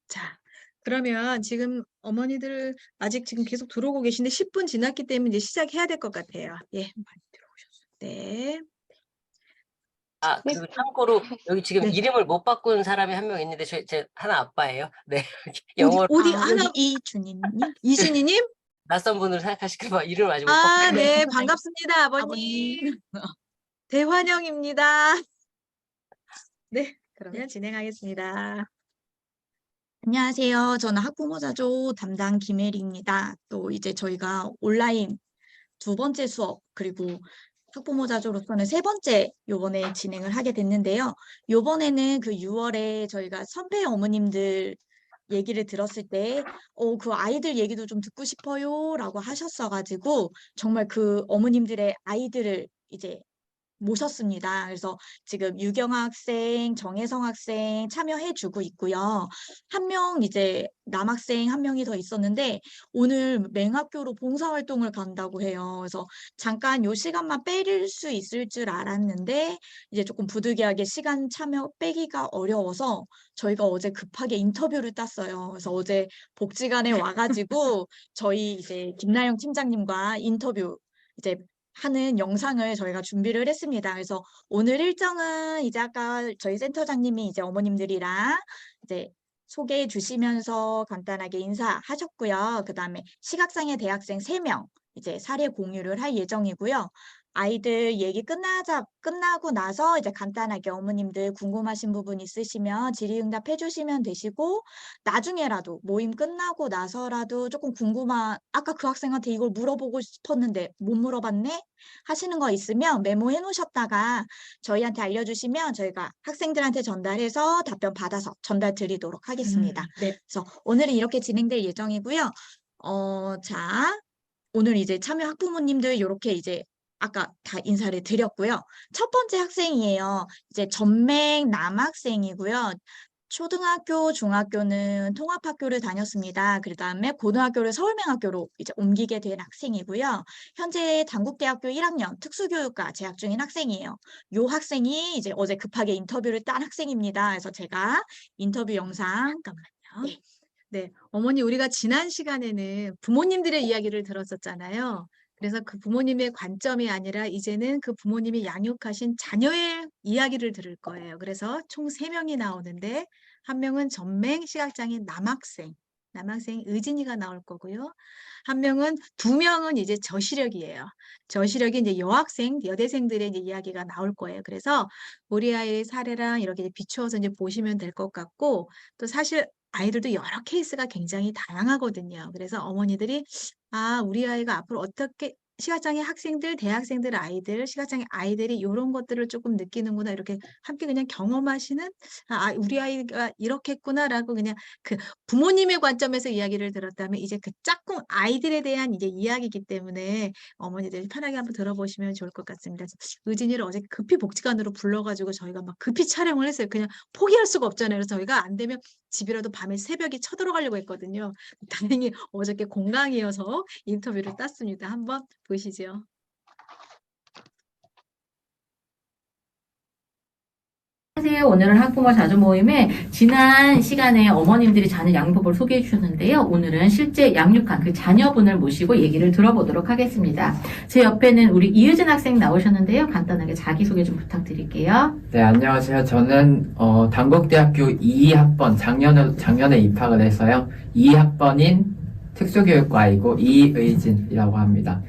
자, 그러면 지금 어머니들 아직 지금 계속 들어오고 계신데 10분 지났기 때문에 이제 시작해야 될 것 같아요. 예, 많이 들어오셨어요. 네. 네. 그리고 참고로 여기 지금 네. 이름을 못 바꾼 사람이 한 명 있는데 제 하나 아빠예요. 네. 어디 영어로 하나 이준희님? 이준희님? 낯선 분으로 생각하실까 봐 이름을 아직 못 아, 바꿨어요. 네, 반갑습니다, 아버님. 대환영입니다. 네, 그러면 진행하겠습니다. 안녕하세요. 저는 학부모자조 담당 김혜리입니다. 또 이제 저희가 온라인 두 번째 수업, 그리고 학부모자조로서는 세 번째 요번에 진행을 하게 됐는데요. 요번에는 그 6월에 저희가 선배 어머님들 얘기를 들었을 때, 그 아이들 얘기도 좀 듣고 싶어요 라고 하셨어가지고, 정말 그 어머님들의 아이들을 이제 모셨습니다. 그래서 지금 유경아 학생, 정혜성 학생 참여해주고 있고요. 한 명 이제 남학생 한 명이 더 있었는데 오늘 맹학교로 봉사활동을 간다고 해요. 그래서 잠깐 요 시간만 빼릴 수 있을 줄 알았는데 이제 조금 부득이하게 시간 참여 빼기가 어려워서 저희가 어제 급하게 인터뷰를 땄어요. 그래서 어제 복지관에 와가지고 저희 이제 김나영 팀장님과 인터뷰 이제 하는 영상을 저희가 준비를 했습니다. 그래서 오늘 일정은 이제 아까 저희 센터장님이 이제 어머님들이랑 이제 소개해 주시면서 간단하게 인사하셨고요. 그 다음에 시각장애 대학생 3명 이제 사례 공유를 할 예정이고요. 아이들 얘기 끝나고 나서 이제 간단하게 어머님들 궁금하신 부분 있으시면 질의응답 해주시면 되시고, 나중에라도 모임 끝나고 나서라도 조금 아까 그 학생한테 이걸 물어보고 싶었는데 못 물어봤네? 하시는 거 있으면 메모해 놓으셨다가 저희한테 알려주시면 저희가 학생들한테 전달해서 답변 받아서 전달 드리도록 하겠습니다. 네. 그래서 오늘은 이렇게 진행될 예정이고요. 자, 오늘 이제 참여 학부모님들 이렇게 이제 아까 다 인사를 드렸고요. 첫 번째 학생이에요. 이제 전맹 남학생이고요. 초등학교, 중학교는 통합학교를 다녔습니다. 그 다음에 고등학교를 서울맹학교로 이제 옮기게 된 학생이고요. 현재 단국대학교 1학년 특수교육과 재학 중인 학생이에요. 요 학생이 이제 어제 급하게 인터뷰를 딴 학생입니다. 그래서 제가 인터뷰 영상 잠깐만요. 네, 어머니 우리가 지난 시간에는 부모님들의 이야기를 들었었잖아요. 그래서 그 부모님의 관점이 아니라 이제는 그 부모님이 양육하신 자녀의 이야기를 들을 거예요. 그래서 총 3명이 나오는데 한 명은 전맹 시각장애 남학생 의진이가 나올 거고요. 한 명은 2명은 이제 저시력이에요. 저시력이 이제 여대생들의 이제 이야기가 나올 거예요. 그래서 우리 아이의 사례랑 이렇게 비추어서 이제 보시면 될 것 같고, 또 사실 아이들도 여러 케이스가 굉장히 다양하거든요. 그래서 어머니들이 우리 아이가 앞으로 어떻게 시각장애 학생들, 대학생들 아이들, 시각장애 아이들이 이런 것들을 조금 느끼는구나 이렇게 함께 그냥 경험하시는 우리 아이가 이렇게 했구나라고 그냥 그 부모님의 관점에서 이야기를 들었다면 이제 그 짝꿍 아이들에 대한 이제 이야기이기 때문에 어머니들 편하게 한번 들어보시면 좋을 것 같습니다. 의진이를 어제 급히 복지관으로 불러가지고 저희가 막 급히 촬영을 했어요. 그냥 포기할 수가 없잖아요. 그래서 저희가 안 되면 집이라도 밤에 새벽에 쳐들어가려고 했거든요. 다행히 어저께 공강이어서 인터뷰를 땄습니다. 한번 보시죠. 안녕하세요. 오늘은 학부모 자주 모임에 지난 시간에 어머님들이 자녀 양육법을 소개해 주셨는데요. 오늘은 실제 양육한 그 자녀분을 모시고 얘기를 들어보도록 하겠습니다. 제 옆에는 우리 이유진 학생 나오셨는데요. 간단하게 자기소개 좀 부탁드릴게요. 네, 안녕하세요. 저는 단국대학교 2학번 작년에 입학을 해서요. 2학번인 특수교육과이고 이의진이라고 합니다.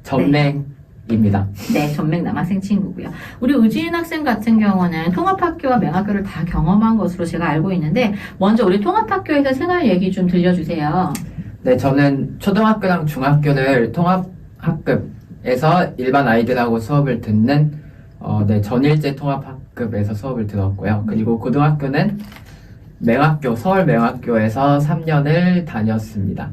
전맹입니다. 네, 전맹 남학생 친구고요. 우리 의진 학생 같은 경우는 통합학교와 맹학교를 다 경험한 것으로 제가 알고 있는데 먼저 우리 통합학교에서 생활 얘기 좀 들려주세요. 네, 저는 초등학교랑 중학교를 통합학급에서 일반 아이들하고 수업을 듣는 전일제 통합학급에서 수업을 들었고요. 그리고 고등학교는 서울 맹학교에서 3년을 다녔습니다.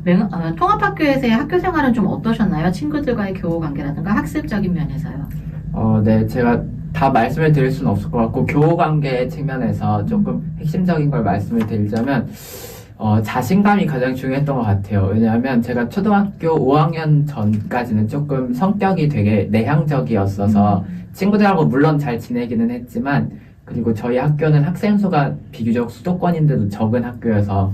네, 통합학교에서의 학교 생활은 좀 어떠셨나요? 친구들과의 교우 관계라든가 학습적인 면에서요. 네, 제가 다 말씀을 드릴 수는 없을 것 같고 교우 관계 측면에서 조금 핵심적인 걸 말씀을 드리자면 자신감이 가장 중요했던 것 같아요. 왜냐하면 제가 초등학교 5학년 전까지는 조금 성격이 되게 내향적이었어서 친구들하고 물론 잘 지내기는 했지만 그리고 저희 학교는 학생 수가 비교적 수도권인데도 적은 학교여서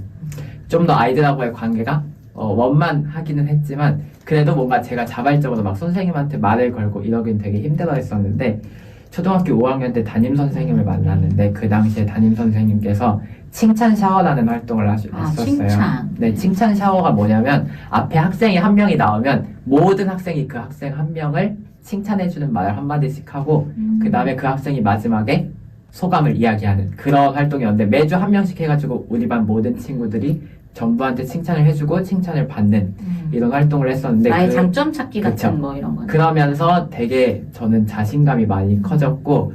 좀 더 아이들하고의 관계가 원만하기는 했지만 그래도 뭔가 제가 자발적으로 막 선생님한테 말을 걸고 이러긴 되게 힘들어 했었는데 초등학교 5학년 때 담임 선생님을 만났는데 그 당시에 담임 선생님께서 칭찬 샤워라는 활동을 했었어요. 칭찬. 네, 칭찬 샤워가 뭐냐면 앞에 학생이 한 명이 나오면 모든 학생이 그 학생 한 명을 칭찬해주는 말을 한마디씩 하고 그 다음에 그 학생이 마지막에 소감을 이야기하는 그런 활동이었는데 매주 한 명씩 해가지고 우리 반 모든 친구들이 전부한테 칭찬을 해주고 칭찬을 받는 이런 활동을 했었는데 나의 장점 찾기 같은 그쵸. 뭐 이런 거. 그러면서 되게 저는 자신감이 많이 커졌고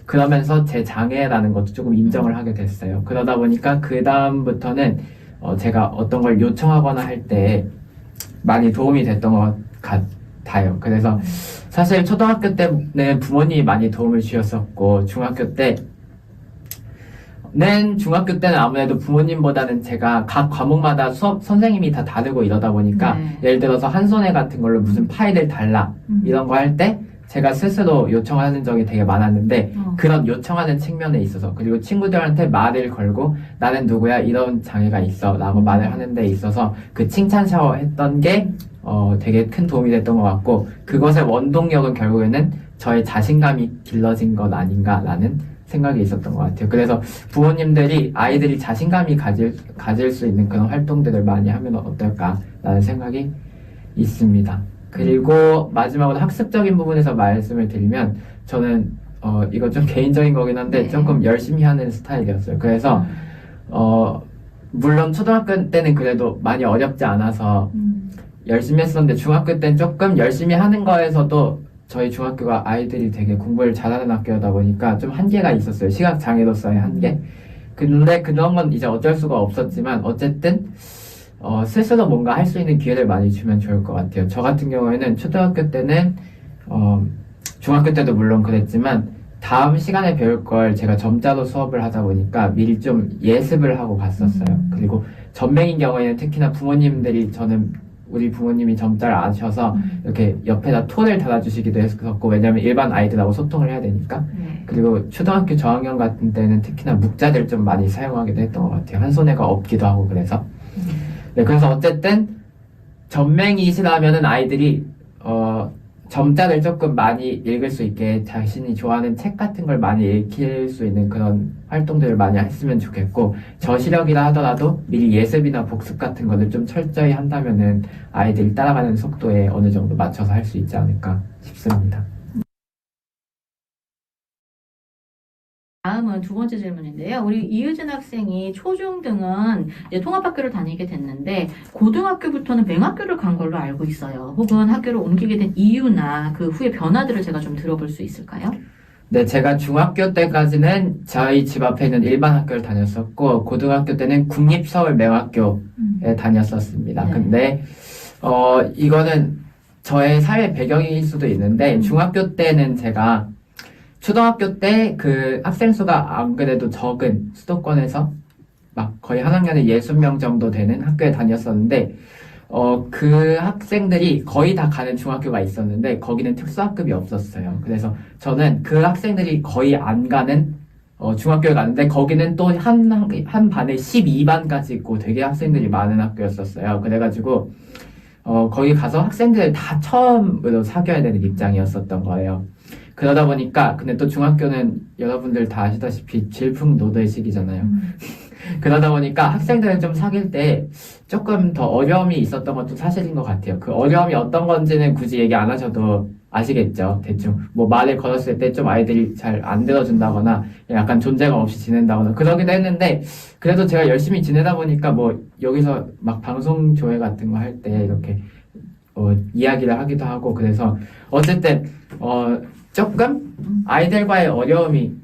그러면서 제 장애라는 것도 조금 인정을 하게 됐어요. 그러다 보니까 그 다음부터는 제가 어떤 걸 요청하거나 할 때 많이 도움이 됐던 것 같아요. 그래서 사실 초등학교 때는 부모님이 많이 도움을 주셨었고 중학교 때는 아무래도 부모님보다는 제가 각 과목마다 수업 선생님이 다 다르고 이러다 보니까 네. 예를 들어서 한 손에 같은 걸로 무슨 파일을 달라 이런 거 할 때 제가 스스로 요청하는 적이 되게 많았는데 그런 요청하는 측면에 있어서 그리고 친구들한테 말을 걸고 나는 누구야 이런 장애가 있어 라고 말을 하는 데 있어서 그 칭찬 샤워 했던 게 되게 큰 도움이 됐던 것 같고 그것의 원동력은 결국에는 저의 자신감이 길러진 것 아닌가라는 생각이 있었던 것 같아요. 그래서 부모님들이 아이들이 자신감이 가질 수 있는 그런 활동들을 많이 하면 어떨까라는 생각이 있습니다. 그리고 마지막으로 학습적인 부분에서 말씀을 드리면 저는 이거 좀 개인적인 거긴 한데 네. 조금 열심히 하는 스타일이었어요. 그래서 물론 초등학교 때는 그래도 많이 어렵지 않아서 열심히 했었는데 중학교 때는 조금 열심히 하는 거에서도 저희 중학교가 아이들이 되게 공부를 잘하는 학교다 보니까 좀 한계가 있었어요. 시각장애로서의 한계. 근데 그런 건 이제 어쩔 수가 없었지만 어쨌든 스스로 뭔가 할 수 있는 기회를 많이 주면 좋을 것 같아요. 저 같은 경우에는 초등학교 때는 중학교 때도 물론 그랬지만 다음 시간에 배울 걸 제가 점자로 수업을 하다 보니까 미리 좀 예습을 하고 갔었어요. 그리고 전맹인 경우에는 특히나 부모님들이 우리 부모님이 점자를 아셔서 이렇게 옆에다 톤을 달아주시기도 했었고 왜냐면 일반 아이들하고 소통을 해야 되니까 네. 그리고 초등학교 저학년 같은 때는 특히나 묵자들 좀 많이 사용하기도 했던 것 같아요. 한 손에가 없기도 하고 그래서 네, 그래서 어쨌든 전맹이시라면은 아이들이 점자를 조금 많이 읽을 수 있게 자신이 좋아하는 책 같은 걸 많이 읽힐 수 있는 그런 활동들을 많이 했으면 좋겠고 저시력이라 하더라도 미리 예습이나 복습 같은 거를 좀 철저히 한다면은 아이들이 따라가는 속도에 어느 정도 맞춰서 할 수 있지 않을까 싶습니다. 다음은 두 번째 질문인데요. 우리 이유진 학생이 초중등은 이제 통합학교를 다니게 됐는데 고등학교부터는 맹학교를 간 걸로 알고 있어요. 혹은 학교를 옮기게 된 이유나 그 후의 변화들을 제가 좀 들어볼 수 있을까요? 네, 제가 중학교 때까지는 저희 집 앞에 있는 일반 학교를 다녔었고 고등학교 때는 국립서울맹학교에 다녔었습니다. 네. 근데 이거는 저의 사회 배경일 수도 있는데 중학교 때는 제가 초등학교 때 그 학생 수가 안 그래도 적은 수도권에서 막 거의 한 학년에 60명 정도 되는 학교에 다녔었는데 그 학생들이 거의 다 가는 중학교가 있었는데 거기는 특수학급이 없었어요. 그래서 저는 그 학생들이 거의 안 가는 중학교에 갔는데 거기는 또 한 반에 12반까지 있고 되게 학생들이 많은 학교였었어요. 그래가지고 거기 가서 학생들을 다 처음으로 사귀어야 되는 입장이었었던 거예요. 그러다 보니까 근데 또 중학교는 여러분들 다 아시다시피 질풍노도의 시기잖아요. 그러다 보니까 학생들을 좀 사귈 때 조금 더 어려움이 있었던 것도 사실인 것 같아요. 그 어려움이 어떤 건지는 굳이 얘기 안 하셔도 아시겠죠. 대충 뭐 말을 걸었을 때 좀 아이들이 잘 안 들어준다거나 약간 존재감 없이 지낸다거나 그러기도 했는데 그래도 제가 열심히 지내다 보니까 뭐 여기서 막 방송 조회 같은 거 할 때 이렇게 이야기를 하기도 하고 그래서 어쨌든 조금 아이들과의 어려움이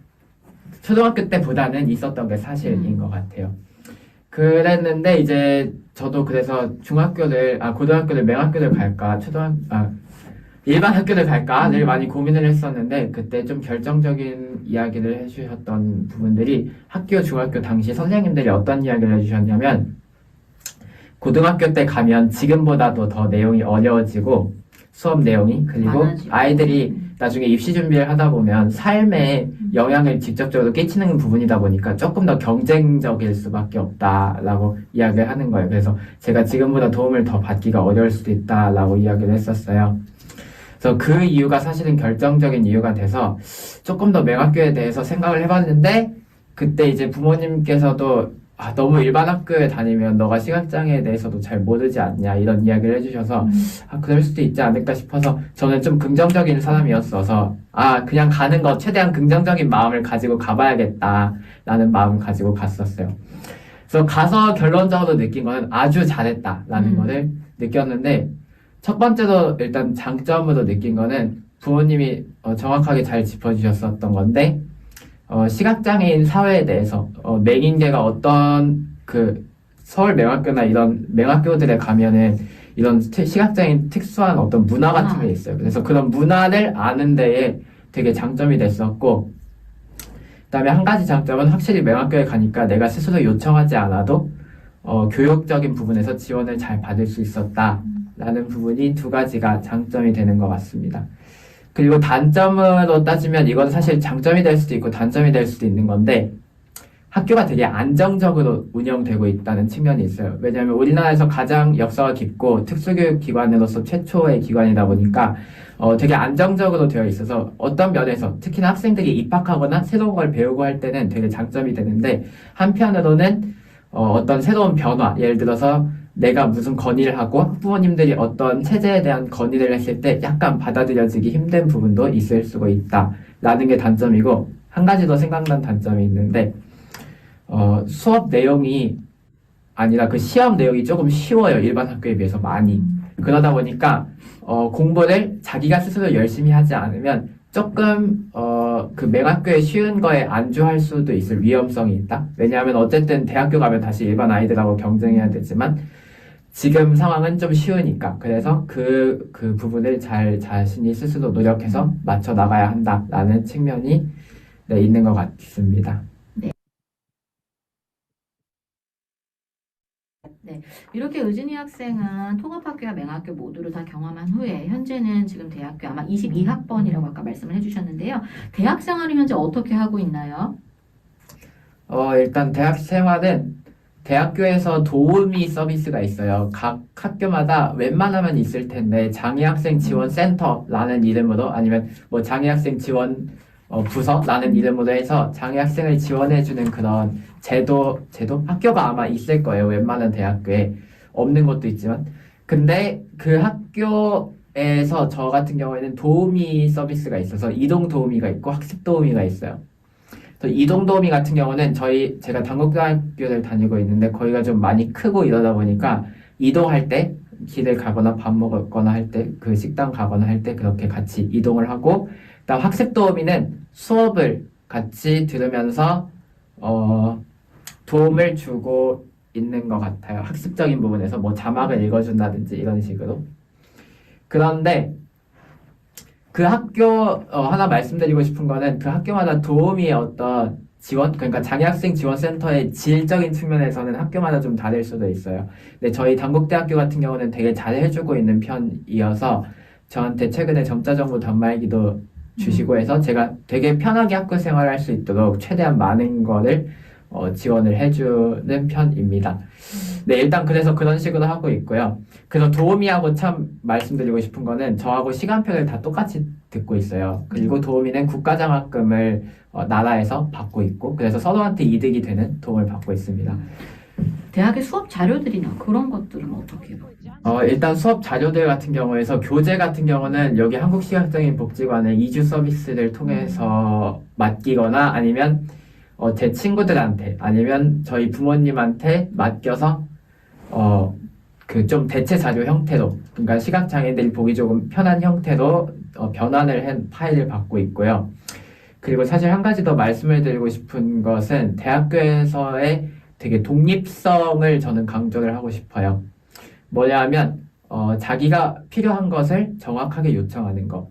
초등학교 때보다는 있었던 게 사실인 것 같아요. 그랬는데 이제 저도 그래서 고등학교를 맹학교를 갈까 일반 학교를 갈까를 많이 고민을 했었는데 그때 좀 결정적인 이야기를 해주셨던 부분들이 학교 중학교 당시 선생님들이 어떤 이야기를 해주셨냐면 고등학교 때 가면 지금보다도 더 내용이 어려워지고 수업 내용이 그리고 많아지고. 아이들이 나중에 입시 준비를 하다 보면 삶에 영향을 직접적으로 끼치는 부분이다 보니까 조금 더 경쟁적일 수밖에 없다라고 이야기를 하는 거예요. 그래서 제가 지금보다 도움을 더 받기가 어려울 수도 있다라고 이야기를 했었어요. 그래서 그 이유가 사실은 결정적인 이유가 돼서 조금 더 맹학교에 대해서 생각을 해봤는데, 그때 이제 부모님께서도 너무 일반 학교에 다니면 너가 시각장애에 대해서도 잘 모르지 않냐 이런 이야기를 해주셔서 그럴 수도 있지 않을까 싶어서 저는 좀 긍정적인 사람이었어서 그냥 가는 거 최대한 긍정적인 마음을 가지고 가봐야겠다라는 마음을 가지고 갔었어요. 그래서 가서 결론적으로 느낀 거는 아주 잘했다라는 거를 느꼈는데, 첫 번째로 일단 장점으로 느낀 거는 부모님이 정확하게 잘 짚어주셨었던 건데, 시각장애인 사회에 대해서 맹인계가 어떤 서울 맹학교나 이런 맹학교들에 가면은 이런 시각장애인 특수한 어떤 문화 같은 게 있어요. 그래서 그런 문화를 아는 데에 되게 장점이 됐었고, 그다음에 한 가지 장점은 확실히 맹학교에 가니까 내가 스스로 요청하지 않아도 교육적인 부분에서 지원을 잘 받을 수 있었다라는 부분이 두 가지가 장점이 되는 것 같습니다. 그리고 단점으로 따지면 이건 사실 장점이 될 수도 있고 단점이 될 수도 있는 건데, 학교가 되게 안정적으로 운영되고 있다는 측면이 있어요. 왜냐하면 우리나라에서 가장 역사가 깊고 특수교육 기관으로서 최초의 기관이다 보니까 되게 안정적으로 되어 있어서 어떤 면에서 특히나 학생들이 입학하거나 새로운 걸 배우고 할 때는 되게 장점이 되는데, 한편으로는 어떤 새로운 변화, 예를 들어서 내가 무슨 건의를 하고 학부모님들이 어떤 체제에 대한 건의를 했을 때 약간 받아들여지기 힘든 부분도 있을 수가 있다라는 게 단점이고, 한 가지 더 생각난 단점이 있는데, 수업 내용이 아니라 그 시험 내용이 조금 쉬워요. 일반 학교에 비해서 많이. 그러다 보니까 공부를 자기가 스스로 열심히 하지 않으면 조금 그 맹학교에 쉬운 거에 안주할 수도 있을 위험성이 있다. 왜냐하면 어쨌든 대학교 가면 다시 일반 아이들하고 경쟁해야 되지만 지금 상황은 좀 쉬우니까. 그래서 그 부분을 잘 자신이 스스로 노력해서 맞춰 나가야 한다라는 측면이 있는 것 같습니다. 이렇게 의진이 학생은 통합학교와 맹학교 모두를 다 경험한 후에 현재는 지금 대학교 아마 22학번이라고 아까 말씀을 해주셨는데요. 대학 생활은 현재 어떻게 하고 있나요? 일단 대학 생활은 대학교에서 도우미 서비스가 있어요. 각 학교마다 웬만하면 있을 텐데 장애학생 지원 센터라는 이름으로, 아니면 뭐 장애학생 지원 부서라는 이름으로 해서 장애학생을 지원해주는 그런 제도 학교가 아마 있을 거예요. 웬만한 대학교에 없는 것도 있지만. 근데 그 학교에서 저 같은 경우에는 도우미 서비스가 있어서 이동 도우미가 있고 학습 도우미가 있어요. 이동 도우미 같은 경우는 제가 단국대학교를 다니고 있는데 거기가 좀 많이 크고 이러다 보니까 이동할 때 길을 가거나 밥 먹거나 할 때, 그 식당 가거나 할 때 그렇게 같이 이동을 하고, 그다음 학습 도우미는 수업을 같이 들으면서 도움을 주고 있는 것 같아요. 학습적인 부분에서 뭐 자막을 읽어준다든지 이런 식으로. 그런데 그 학교 하나 말씀드리고 싶은 거는 그 학교마다 도우미의 어떤 지원, 그러니까 장애학생 지원센터의 질적인 측면에서는 학교마다 좀 다를 수도 있어요. 근데 저희 단국대학교 같은 경우는 되게 잘 해주고 있는 편이어서 저한테 최근에 점자정보 단말기도 주시고 해서 제가 되게 편하게 학교 생활을 할 수 있도록 최대한 많은 거를 지원을 해주는 편입니다. 네, 일단 그래서 그런 식으로 하고 있고요. 그래서 도우미하고 참 말씀드리고 싶은 거는 저하고 시간표를 다 똑같이 듣고 있어요. 그리고 도우미는 국가장학금을 나라에서 받고 있고, 그래서 서로한테 이득이 되는 도움을 받고 있습니다. 대학의 수업 자료들이나 그런 것들은 어떻게 해요? 일단 수업 자료들 같은 경우에서 교재 같은 경우는 여기 한국시각장애인 복지관의 이주 서비스를 통해서 맡기거나 아니면 제 친구들한테 아니면 저희 부모님한테 맡겨서 그 좀 대체 자료 형태로, 그러니까 시각장애인들이 보기 조금 편한 형태로 변환을 한 파일을 받고 있고요. 그리고 사실 한 가지 더 말씀을 드리고 싶은 것은 대학교에서의 되게 독립성을 저는 강조를 하고 싶어요. 뭐냐면 자기가 필요한 것을 정확하게 요청하는 거.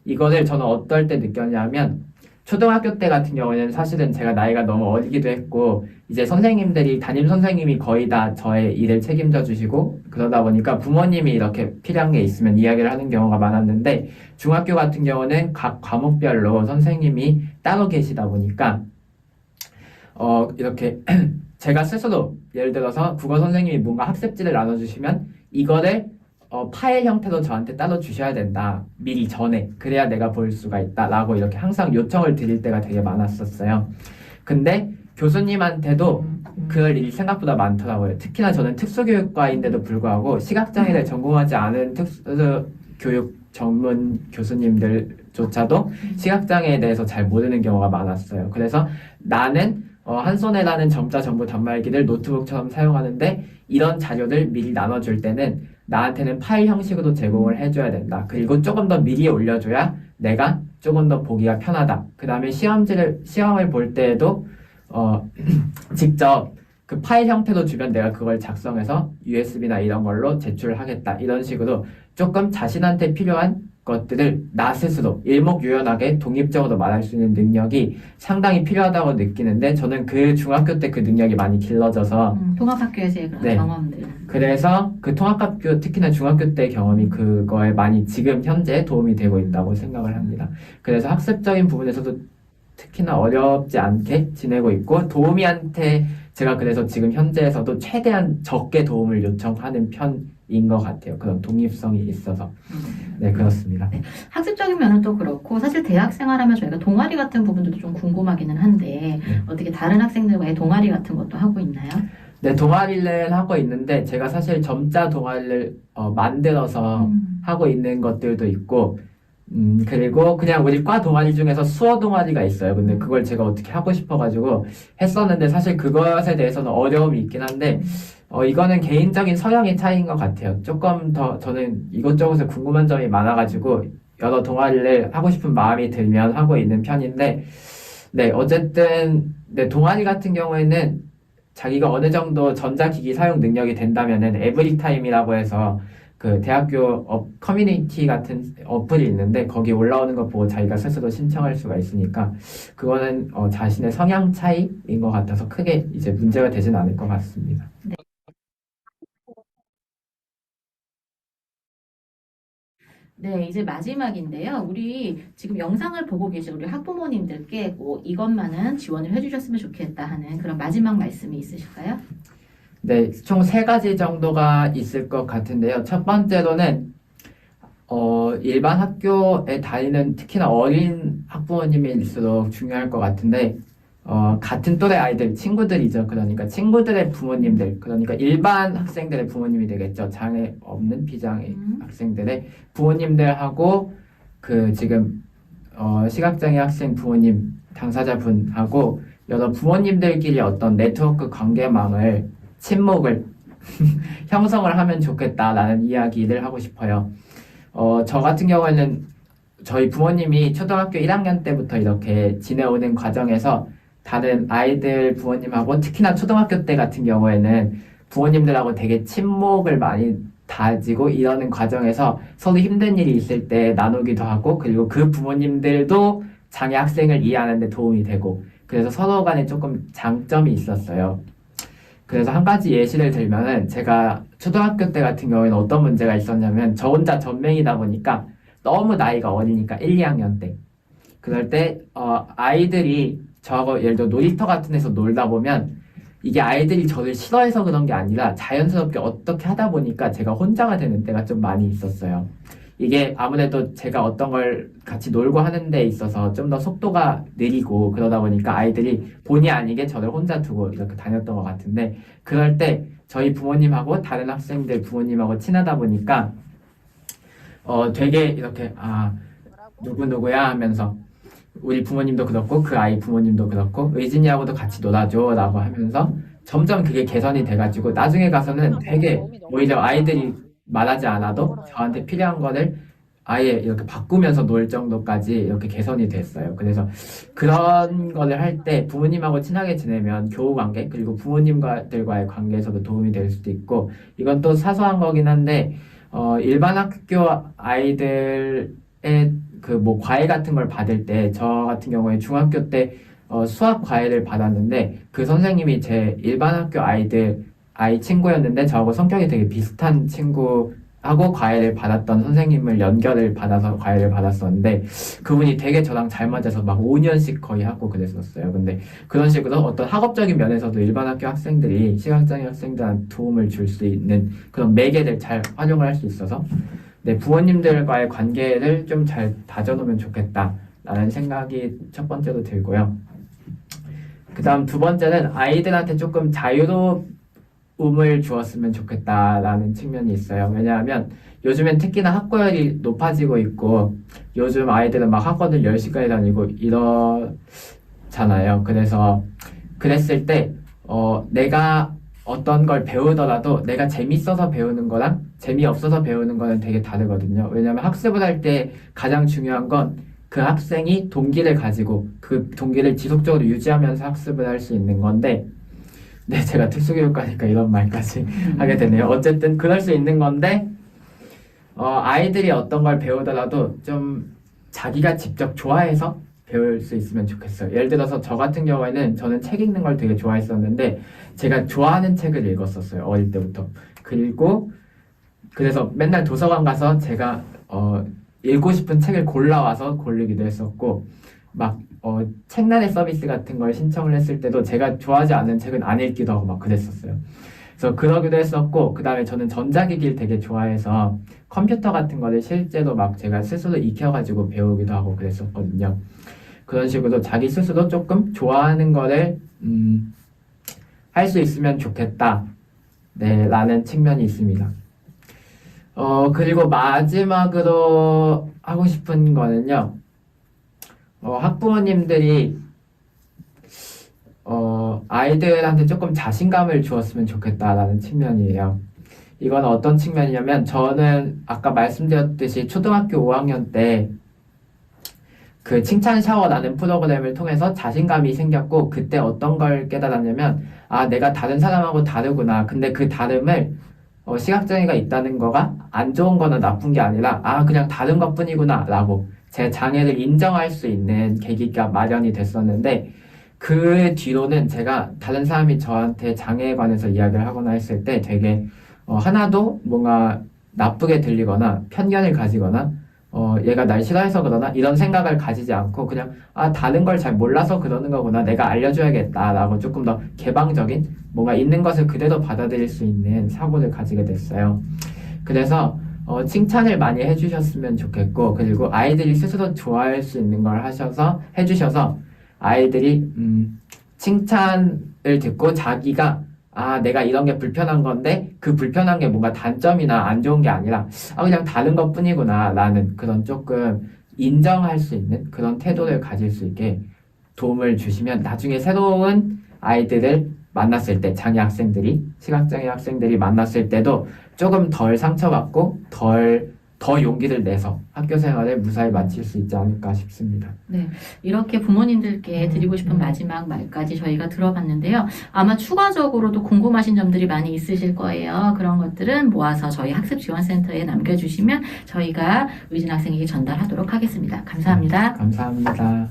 이거를 저는 어떨 때 느꼈냐면 초등학교 때 같은 경우에는 사실은 제가 나이가 너무 어리기도 했고, 이제 선생님들이, 담임 선생님이 거의 다 저의 일을 책임져 주시고, 그러다 보니까 부모님이 이렇게 필요한 게 있으면 이야기를 하는 경우가 많았는데, 중학교 같은 경우는 각 과목별로 선생님이 따로 계시다 보니까, 이렇게 제가 스스로 예를 들어서 국어 선생님이 뭔가 학습지를 나눠주시면 이거를 파일 형태로 저한테 따로 주셔야 된다. 미리 전에. 그래야 내가 볼 수가 있다. 라고 이렇게 항상 요청을 드릴 때가 되게 많았었어요. 근데 교수님한테도 그럴 일이 생각보다 많더라고요. 특히나 저는 특수교육과인데도 불구하고 시각장애를 전공하지 않은 특수교육 전문 교수님들조차도 시각장애에 대해서 잘 모르는 경우가 많았어요. 그래서 나는 한 손에 나는 점자 전부 단말기를 노트북처럼 사용하는데 이런 자료를 미리 나눠줄 때는 나한테는 파일 형식으로 제공을 해줘야 된다. 그리고 조금 더 미리 올려줘야 내가 조금 더 보기가 편하다. 그 다음에 시험을 볼 때에도 직접 그 파일 형태로 주면 내가 그걸 작성해서 USB나 이런 걸로 제출하겠다. 이런 식으로 조금 자신한테 필요한 것들을 나 스스로 일목요연하게 독립적으로 말할 수 있는 능력이 상당히 필요하다고 느끼는데 저는 그 중학교 때 그 능력이 많이 길러져서 통합학교에서의 그런 네. 경험들. 그래서 그 통합학교 특히나 중학교 때 경험이 그거에 많이 지금 현재 도움이 되고 있다고 생각을 합니다. 그래서 학습적인 부분에서도 특히나 어렵지 않게 지내고 있고 도우미한테 제가 그래서 지금 현재에서도 최대한 적게 도움을 요청하는 편인 것 같아요. 그런 독립성이 있어서. 네, 그렇습니다. 학습적인 면은 또 그렇고 사실 대학 생활하면 저희가 동아리 같은 부분들도 좀 궁금하기는 한데 어떻게 다른 학생들과의 동아리 같은 것도 하고 있나요? 네, 동아리를 하고 있는데 제가 사실 점자 동아리를 만들어서 하고 있는 것들도 있고 그리고 그냥 우리 과 동아리 중에서 수어 동아리가 있어요. 근데 그걸 제가 어떻게 하고 싶어가지고 했었는데 사실 그것에 대해서는 어려움이 있긴 한데 이거는 개인적인 성향의 차이인 것 같아요. 조금 더 저는 이것저것에 궁금한 점이 많아가지고 여러 동아리를 하고 싶은 마음이 들면 하고 있는 편인데 네, 어쨌든 네, 동아리 같은 경우에는 자기가 어느 정도 전자기기 사용 능력이 된다면은 에브리타임이라고 해서 그 대학교 커뮤니티 같은 어플이 있는데 거기 올라오는 거 보고 자기가 스스로 신청할 수가 있으니까 그거는 자신의 성향 차이인 것 같아서 크게 이제 문제가 되진 않을 것 같습니다. 네, 이제 마지막인데요. 우리 지금 영상을 보고 계신 우리 학부모님들께 뭐 이것만은 지원을 해주셨으면 좋겠다 하는 그런 마지막 말씀이 있으실까요? 네, 총 3가지 정도가 있을 것 같은데요. 첫 번째로는 일반 학교에 다니는 특히나 어린 학부모님일수록 중요할 것 같은데 같은 또래 아이들, 친구들이죠. 그러니까 친구들의 부모님들, 그러니까 일반 학생들의 부모님이 되겠죠. 장애 없는 비장애 학생들의 부모님들하고 그 지금 시각장애 학생 부모님 당사자분하고 여러 부모님들끼리 어떤 네트워크 관계망을 친목을 형성을 하면 좋겠다라는 이야기를 하고 싶어요. 저 같은 경우에는 저희 부모님이 초등학교 1학년 때부터 이렇게 지내오는 과정에서 다른 아이들 부모님하고 특히나 초등학교 때 같은 경우에는 부모님들하고 되게 친목을 많이 다지고 이러는 과정에서 서로 힘든 일이 있을 때 나누기도 하고 그리고 그 부모님들도 장애 학생을 이해하는 데 도움이 되고 그래서 서로 간에 조금 장점이 있었어요. 그래서 한 가지 예시를 들면은 제가 초등학교 때 같은 경우에는 어떤 문제가 있었냐면 저 혼자 전맹이다 보니까 너무 나이가 어리니까 1, 2학년 때 그럴 때 아이들이 저하고 예를 들어 놀이터 같은 데서 놀다 보면 이게 아이들이 저를 싫어해서 그런 게 아니라 자연스럽게 어떻게 하다 보니까 제가 혼자가 되는 때가 좀 많이 있었어요. 이게 아무래도 제가 어떤 걸 같이 놀고 하는 데 있어서 좀 더 속도가 느리고 그러다 보니까 아이들이 본의 아니게 저를 혼자 두고 이렇게 다녔던 것 같은데 그럴 때 저희 부모님하고 다른 학생들 부모님하고 친하다 보니까 되게 이렇게 누구누구야 하면서 우리 부모님도 그렇고 그 아이 부모님도 그렇고 의진이하고도 같이 놀아줘 라고 하면서 점점 그게 개선이 돼가지고 나중에 가서는 되게 오히려 아이들이 말하지 않아도 저한테 필요한 거를 아예 이렇게 바꾸면서 놀 정도까지 이렇게 개선이 됐어요. 그래서 그런 거를 할 때 부모님하고 친하게 지내면 교우관계 그리고 부모님들과의 관계에서도 도움이 될 수도 있고 이건 또 사소한 거긴 한데 일반 학교 아이들의 그 뭐 과외 같은 걸 받을 때 저 같은 경우에 중학교 때 수학 과외를 받았는데 그 선생님이 제 일반 학교 아이 친구였는데 저하고 성격이 되게 비슷한 친구하고 과외를 받았던 선생님을 연결을 받아서 과외를 받았었는데 그분이 되게 저랑 잘 맞아서 막 5년씩 거의 하고 그랬었어요. 근데 그런 식으로 어떤 학업적인 면에서도 일반 학교 학생들이 시각장애 학생들한테 도움을 줄 수 있는 그런 매개를 잘 활용을 할 수 있어서 네, 부모님들과의 관계를 좀 잘 다져놓으면 좋겠다라는 생각이 첫 번째로 들고요. 그 다음 두 번째는 아이들한테 조금 자유로움을 주었으면 좋겠다라는 측면이 있어요. 왜냐하면 요즘엔 특히나 학구열이 높아지고 있고 요즘 아이들은 막 학원을 10시까지 다니고 이러잖아요. 그래서 그랬을 때 내가 어떤 걸 배우더라도 내가 재밌어서 배우는 거랑 재미없어서 배우는 거는 되게 다르거든요. 왜냐하면 학습을 할 때 가장 중요한 건 그 학생이 동기를 가지고 그 동기를 지속적으로 유지하면서 학습을 할 수 있는 건데 네, 제가 특수교육과니까 이런 말까지 하게 되네요. 어쨌든 그럴 수 있는 건데 아이들이 어떤 걸 배우더라도 좀 자기가 직접 좋아해서 배울 수 있으면 좋겠어요. 예를 들어서 저 같은 경우에는 저는 책 읽는 걸 되게 좋아했었는데 제가 좋아하는 책을 읽었었어요. 어릴 때부터. 그리고 그래서 맨날 도서관 가서 제가 읽고 싶은 책을 골라와서 고르기도 했었고 막 책날의 서비스 같은 걸 신청을 했을 때도 제가 좋아하지 않는 책은 안 읽기도 하고 막 그랬었어요. 그래서 그러기도 했었고 그 다음에 저는 전자기기를 되게 좋아해서 컴퓨터 같은 거를 실제로 막 제가 스스로 익혀가지고 배우기도 하고 그랬었거든요. 그런 식으로 자기 스스로 조금 좋아하는 거를 할 수 있으면 좋겠다. 네, 라는 측면이 있습니다. 그리고 마지막으로 하고 싶은 거는요. 학부모님들이 아이들한테 조금 자신감을 주었으면 좋겠다라는 측면이에요. 이건 어떤 측면이냐면 저는 아까 말씀드렸듯이 초등학교 5학년 때 그 칭찬 샤워라는 프로그램을 통해서 자신감이 생겼고 그때 어떤 걸 깨달았냐면 아 내가 다른 사람하고 다르구나. 근데 그 다름을 시각장애가 있다는 거가 안 좋은 거나 나쁜 게 아니라 아 그냥 다른 것뿐이구나 라고 제 장애를 인정할 수 있는 계기가 마련이 됐었는데 그 뒤로는 제가 다른 사람이 저한테 장애에 관해서 이야기를 하거나 했을 때 되게 하나도 뭔가 나쁘게 들리거나 편견을 가지거나 얘가 날 싫어해서 그러나 이런 생각을 가지지 않고 그냥 아 다른 걸 잘 몰라서 그러는 거구나 내가 알려줘야겠다라고 조금 더 개방적인 뭔가 있는 것을 그대로 받아들일 수 있는 사고를 가지게 됐어요. 그래서 칭찬을 많이 해주셨으면 좋겠고 그리고 아이들이 스스로 좋아할 수 있는 걸 해주셔서 아이들이 칭찬을 듣고 자기가 아 내가 이런 게 불편한 건데 그 불편한 게 뭔가 단점이나 안 좋은 게 아니라 아 그냥 다른 것뿐이구나 라는 그런 조금 인정할 수 있는 그런 태도를 가질 수 있게 도움을 주시면 나중에 새로운 아이들을 만났을 때 장애 학생들이 시각장애 학생들이 만났을 때도 조금 덜 상처받고 더 용기를 내서 학교 생활을 무사히 마칠 수 있지 않을까 싶습니다. 네, 이렇게 부모님들께 드리고 싶은 마지막 말까지 저희가 들어봤는데요. 아마 추가적으로도 궁금하신 점들이 많이 있으실 거예요. 그런 것들은 모아서 저희 학습지원센터에 남겨주시면 저희가 의진 학생에게 전달하도록 하겠습니다. 감사합니다. 감사합니다.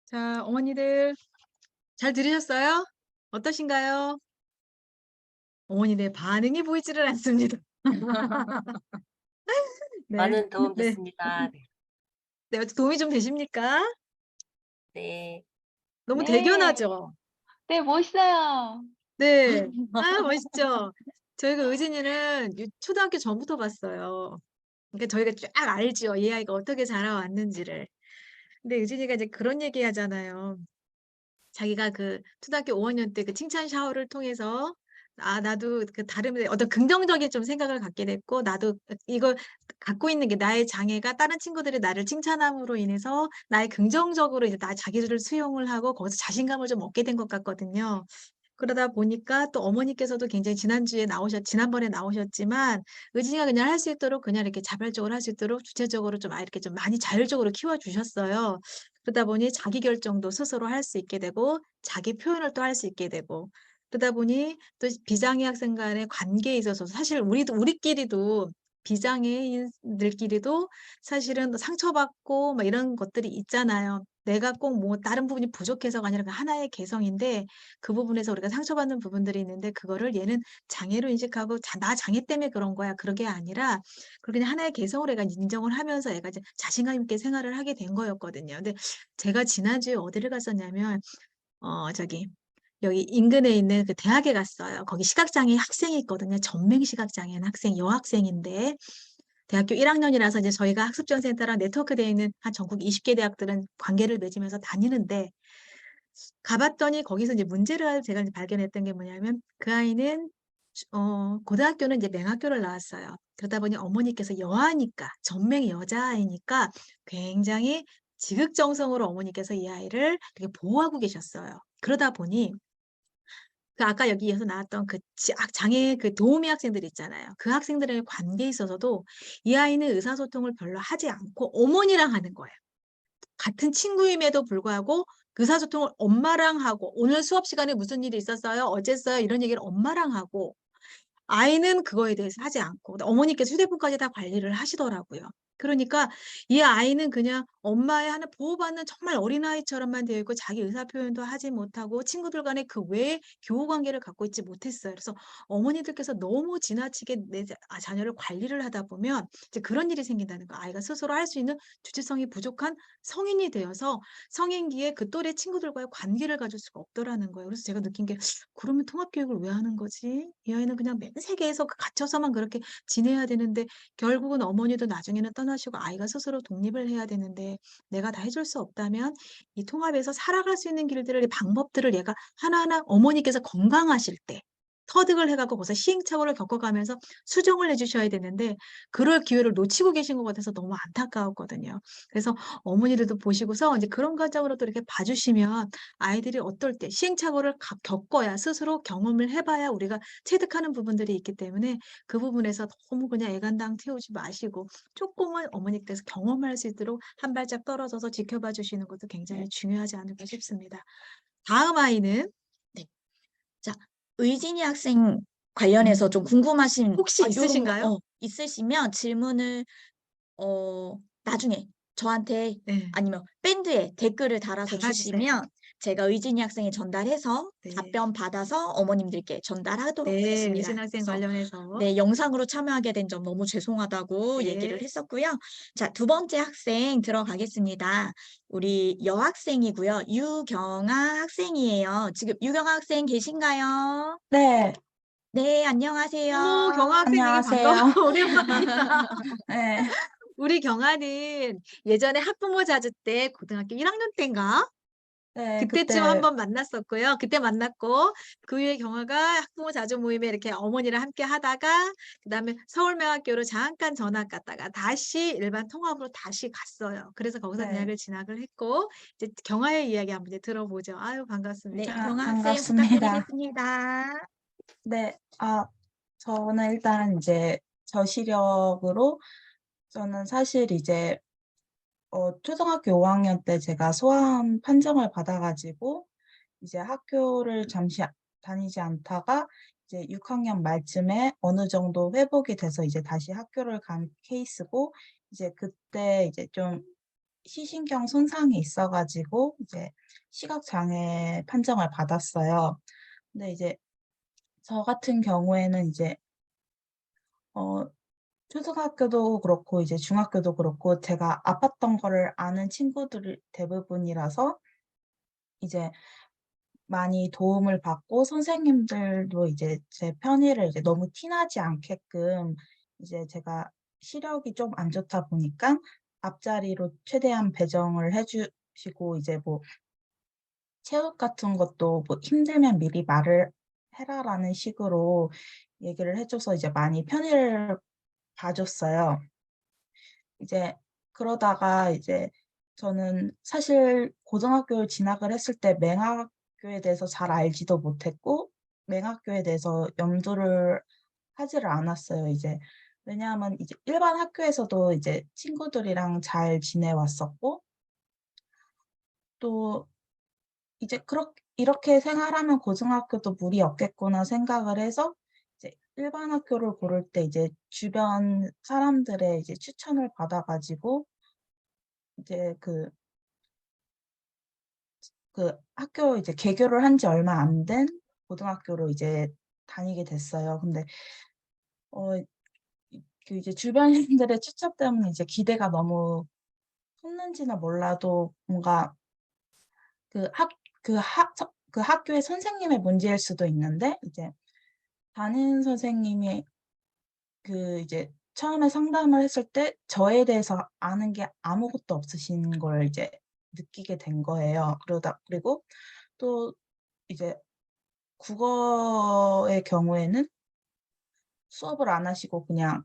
자, 어머니들 잘 들으셨어요? 어떠신가요? 어머니들 반응이 보이지를 않습니다. 네. 많은 도움 네. 됐습니다. 네, 도움이 좀 되십니까? 네. 너무 네. 대견하죠? 네, 멋있어요. 네. 아, 멋있죠? 저희가 의진이는 초등학교 전부터 봤어요. 그러니까 저희가 쫙 알죠. 이 아이가 어떻게 자라왔는지를. 근데 의진이가 이제 그런 얘기 하잖아요. 자기가 그 초등학교 5학년 때 그 칭찬 샤워를 통해서 아 나도 그 다른 어떤 긍정적인 좀 생각을 갖게 됐고 나도 이걸 갖고 있는 게 나의 장애가 다른 친구들이 나를 칭찬함으로 인해서 나의 긍정적으로 이제 자기를 수용을 하고 거기서 자신감을 좀 얻게 된 것 같거든요. 그러다 보니까 또 어머니께서도 굉장히 지난번에 나오셨지만 의진이가 그냥 할 수 있도록 그냥 이렇게 자발적으로 할 수 있도록 주체적으로 좀 이렇게 좀 많이 자율적으로 키워주셨어요. 그러다 보니 자기 결정도 스스로 할 수 있게 되고 자기 표현을 또 할 수 있게 되고 그러다 보니 또 비장애 학생 간의 관계에 있어서 사실 우리끼리도 비장애인들끼리도 사실은 상처받고 막 이런 것들이 있잖아요. 내가 꼭 뭐 다른 부분이 부족해서가 아니라 그 하나의 개성인데 그 부분에서 우리가 상처받는 부분들이 있는데 그거를 얘는 장애로 인식하고 나 장애 때문에 그런 거야. 그런 게 아니라 그걸 그냥 하나의 개성으로 애가 인정을 하면서 애가 이제 자신감 있게 생활을 하게 된 거였거든요. 근데 제가 지난주에 어디를 갔었냐면 저기 여기 인근에 있는 그 대학에 갔어요. 거기 시각장애 학생이 있거든요. 전맹 시각장애인 학생, 여학생인데 대학교 1학년이라서 이제 저희가 학습지원센터랑 네트워크되어 있는 한 전국 20개 대학들은 관계를 맺으면서 다니는데 가봤더니 거기서 이제 문제를 제가 이제 발견했던 게 뭐냐면 그 아이는 고등학교는 이제 맹학교를 나왔어요. 그러다 보니 어머니께서 여아니까 전맹 여자아이니까 굉장히 지극정성으로 어머니께서 이 아이를 되게 보호하고 계셨어요. 그러다 보니 그 아까 여기에서 나왔던 그 장애 그 도우미 학생들 있잖아요. 그 학생들의 관계에 있어서도 이 아이는 의사소통을 별로 하지 않고 어머니랑 하는 거예요. 같은 친구임에도 불구하고 의사소통을 엄마랑 하고 오늘 수업 시간에 무슨 일이 있었어요? 어쨌어요? 이런 얘기를 엄마랑 하고 아이는 그거에 대해서 하지 않고 어머니께서 휴대폰까지 다 관리를 하시더라고요. 그러니까 이 아이는 그냥 엄마의 하는 보호받는 정말 어린아이처럼만 되어 있고 자기 의사표현도 하지 못하고 친구들 간에 그 외에 교우관계를 갖고 있지 못했어요. 그래서 어머니들께서 너무 지나치게 내 자녀를 관리를 하다 보면 이제 그런 일이 생긴다는 거. 아이가 스스로 할 수 있는 주체성이 부족한 성인이 되어서 성인기에 그 또래 친구들과의 관계를 가질 수가 없더라는 거예요. 그래서 제가 느낀 게 그러면 통합교육을 왜 하는 거지? 이 아이는 그냥 맨 세계에서 갇혀서만 그렇게 지내야 되는데 결국은 어머니도 나중에는 떠나시고 아이가 스스로 독립을 해야 되는데 내가 다 해줄 수 없다면 이 통합에서 살아갈 수 있는 길들을 방법들을 얘가 하나하나 어머니께서 건강하실 때 터득을 해갖고 거기서 시행착오를 겪어가면서 수정을 해주셔야 되는데 그럴 기회를 놓치고 계신 것 같아서 너무 안타까웠거든요. 그래서 어머니들도 보시고서 이제 그런 과정으로 또 이렇게 봐주시면 아이들이 어떨 때 시행착오를 겪어야 스스로 경험을 해봐야 우리가 체득하는 부분들이 있기 때문에 그 부분에서 너무 그냥 애간당 태우지 마시고 조금은 어머니께서 경험할 수 있도록 한 발짝 떨어져서 지켜봐 주시는 것도 굉장히 중요하지 않을까 싶습니다. 다음 아이는 자, 의진이 학생 관련해서 좀 궁금하신 혹시 요런 거, 있으신가요? 있으시면 질문을 나중에 저한테 네. 아니면 밴드에 댓글을 달아서 달아주세요. 주시면 제가 의진이 학생에 전달해서 네. 답변 받아서 어머님들께 전달하도록 네, 하겠습니다. 의진 학생 그래서 관련해서 네, 영상으로 참여하게 된 점 너무 죄송하다고 네. 얘기를 했었고요. 자, 두 번째 학생 들어가겠습니다. 우리 여학생이고요. 유경아 학생이에요. 지금 유경아 학생 계신가요? 네, 네, 안녕하세요. 어머, 경아 학생 되게 안녕하세요. 반가워. 오랜만이다. 네, 우리 경아는 예전에 학부모 자주 때 고등학교 1학년 때인가? 네, 그때쯤 그때, 한번 만났었고요. 그때 만났고 그 후에 경아가 학부모 자주 모임에 이렇게 어머니랑 함께 하다가 그다음에 서울명학교로 잠깐 전학 갔다가 다시 일반 통합으로 다시 갔어요. 그래서 거기서 네. 대학을 진학을 했고 이제 경아의 이야기 한번 이제 들어보죠. 아유 네, 반갑습니다. 경아 학생 반갑습니다. 부탁드리겠습니다. 네, 저는 일단 이제 저시력으로, 저는 사실 이제, 초등학교 5학년 때 제가 소아암 판정을 받아가지고, 이제 학교를 잠시 다니지 않다가, 이제 6학년 말쯤에 어느 정도 회복이 돼서 이제 다시 학교를 간 케이스고, 이제 그때 이제 좀 시신경 손상이 있어가지고 이제 시각장애 판정을 받았어요. 근데 이제 저 같은 경우에는 이제 초등학교도 그렇고 이제 중학교도 그렇고 제가 아팠던 거를 아는 친구들이 대부분이라서 이제 많이 도움을 받고 선생님들도 이제 제 편의를 이제 너무 티나지 않게끔 이제 제가 시력이 좀 안 좋다 보니까 앞자리로 최대한 배정을 해 주시고 이제 뭐 체육 같은 것도 뭐 "힘들면 미리 말을 해라."라는 식으로 얘기를 해 줘서 이제 많이 편의를 봐 줬어요. 이제 그러다가 이제 저는 사실 고등학교를 진학을 했을 때 맹학교에 대해서 잘 알지도 못했고 맹학교에 대해서 염두를 하지를 않았어요. 이제 왜냐하면 이제 일반 학교에서도 이제 친구들이랑 잘 지내왔었고 또 이제 이렇게 생활하면 '고등학교도 무리 없겠구나.' 생각을 해서 이제 일반 학교를 고를 때 이제 주변 사람들의 이제 추천을 받아 가지고 이제 그 학교 이제 개교를 한 지 얼마 안 된 고등학교로 이제 다니게 됐어요. 근데 어 이제 주변인들의 추천 때문에 이제 기대가 너무 컸는지는 몰라도 뭔가 그 학 그 학교의 선생님의 문제일 수도 있는데 이제 담임 선생님이 이제 처음에 상담을 했을 때 저에 대해서 아는 게 아무것도 없으신 걸 이제 느끼게 된 거예요. 그리고 또 이제 국어의 경우에는 수업을 안 하시고 그냥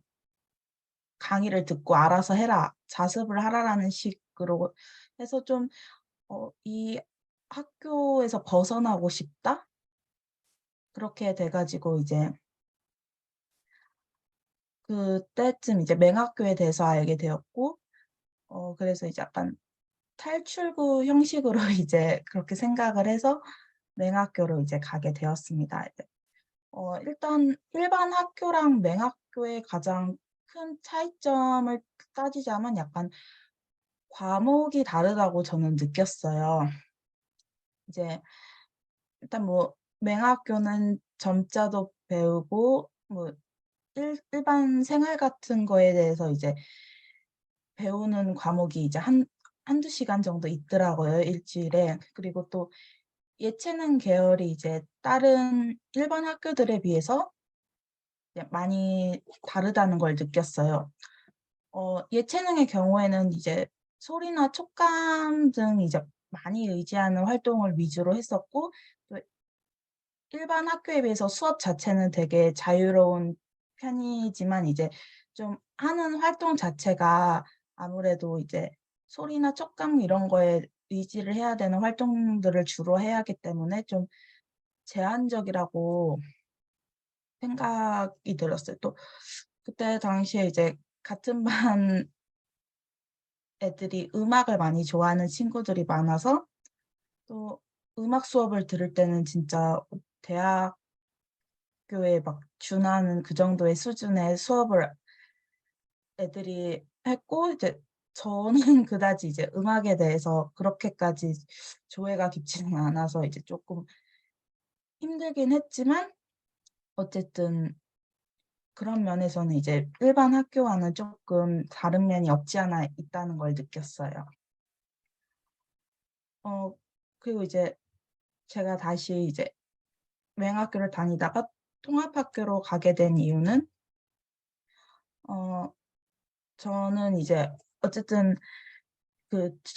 강의를 듣고 "알아서 해라. 자습을 하라."라는 식으로 해서 좀 '이 학교에서 벗어나고 싶다.' 그렇게 돼 가지고 이제 그때쯤 이제 맹학교에 대해서 알게 되었고 그래서 이제 약간 탈출구 형식으로 이제 그렇게 생각을 해서 맹학교로 이제 가게 되었습니다. 이제 일단 일반 학교랑 맹학교의 가장 큰 차이점을 따지자면 약간 과목이 다르다고 저는 느꼈어요. 이제 일단 뭐 맹학교는 점자도 배우고 뭐 일반 생활 같은 거에 대해서 이제 배우는 과목이 이제 한두 시간 정도 있더라고요, 일 주일에. 그리고 또 예체능 계열이 이제 다른 일반 학교들에 비해서 이제 많이 다르다는 걸 느꼈어요. 예체능의 경우에는 이제 소리나 촉감 등 이제 많이 의지하는 활동을 위주로 했었고 또 일반 학교에 비해서 수업 자체는 되게 자유로운 편이지만 이제 좀 하는 활동 자체가 아무래도 이제 소리나 촉감 이런 거에 의지를 해야 되는 활동들을 주로 해야 하기 때문에 좀 제한적이라고 생각이 들었어요. 또 그때 당시에 이제 같은 반 애들이 음악을 많이 좋아하는 친구들이 많아서 또 음악 수업을 들을 때는 진짜 대학교에 막 준하는 그 정도의 수준의 수업을 애들이 했고 이제 저는 그다지 이제 음악에 대해서 그렇게까지 조예가 깊지는 않아서 이제 쪼끔 힘들긴 했지만 어쨌든 그런 면에서는 이제 일반 학교와는 쪼끔 다른 면이 없지 않아 있다는 걸 느꼈어요. 어 그리고 이제 제가 다시 이제 맹학교를 다니다가 통합학교로 가게 된 이유는 어 저는 이제 어쨌든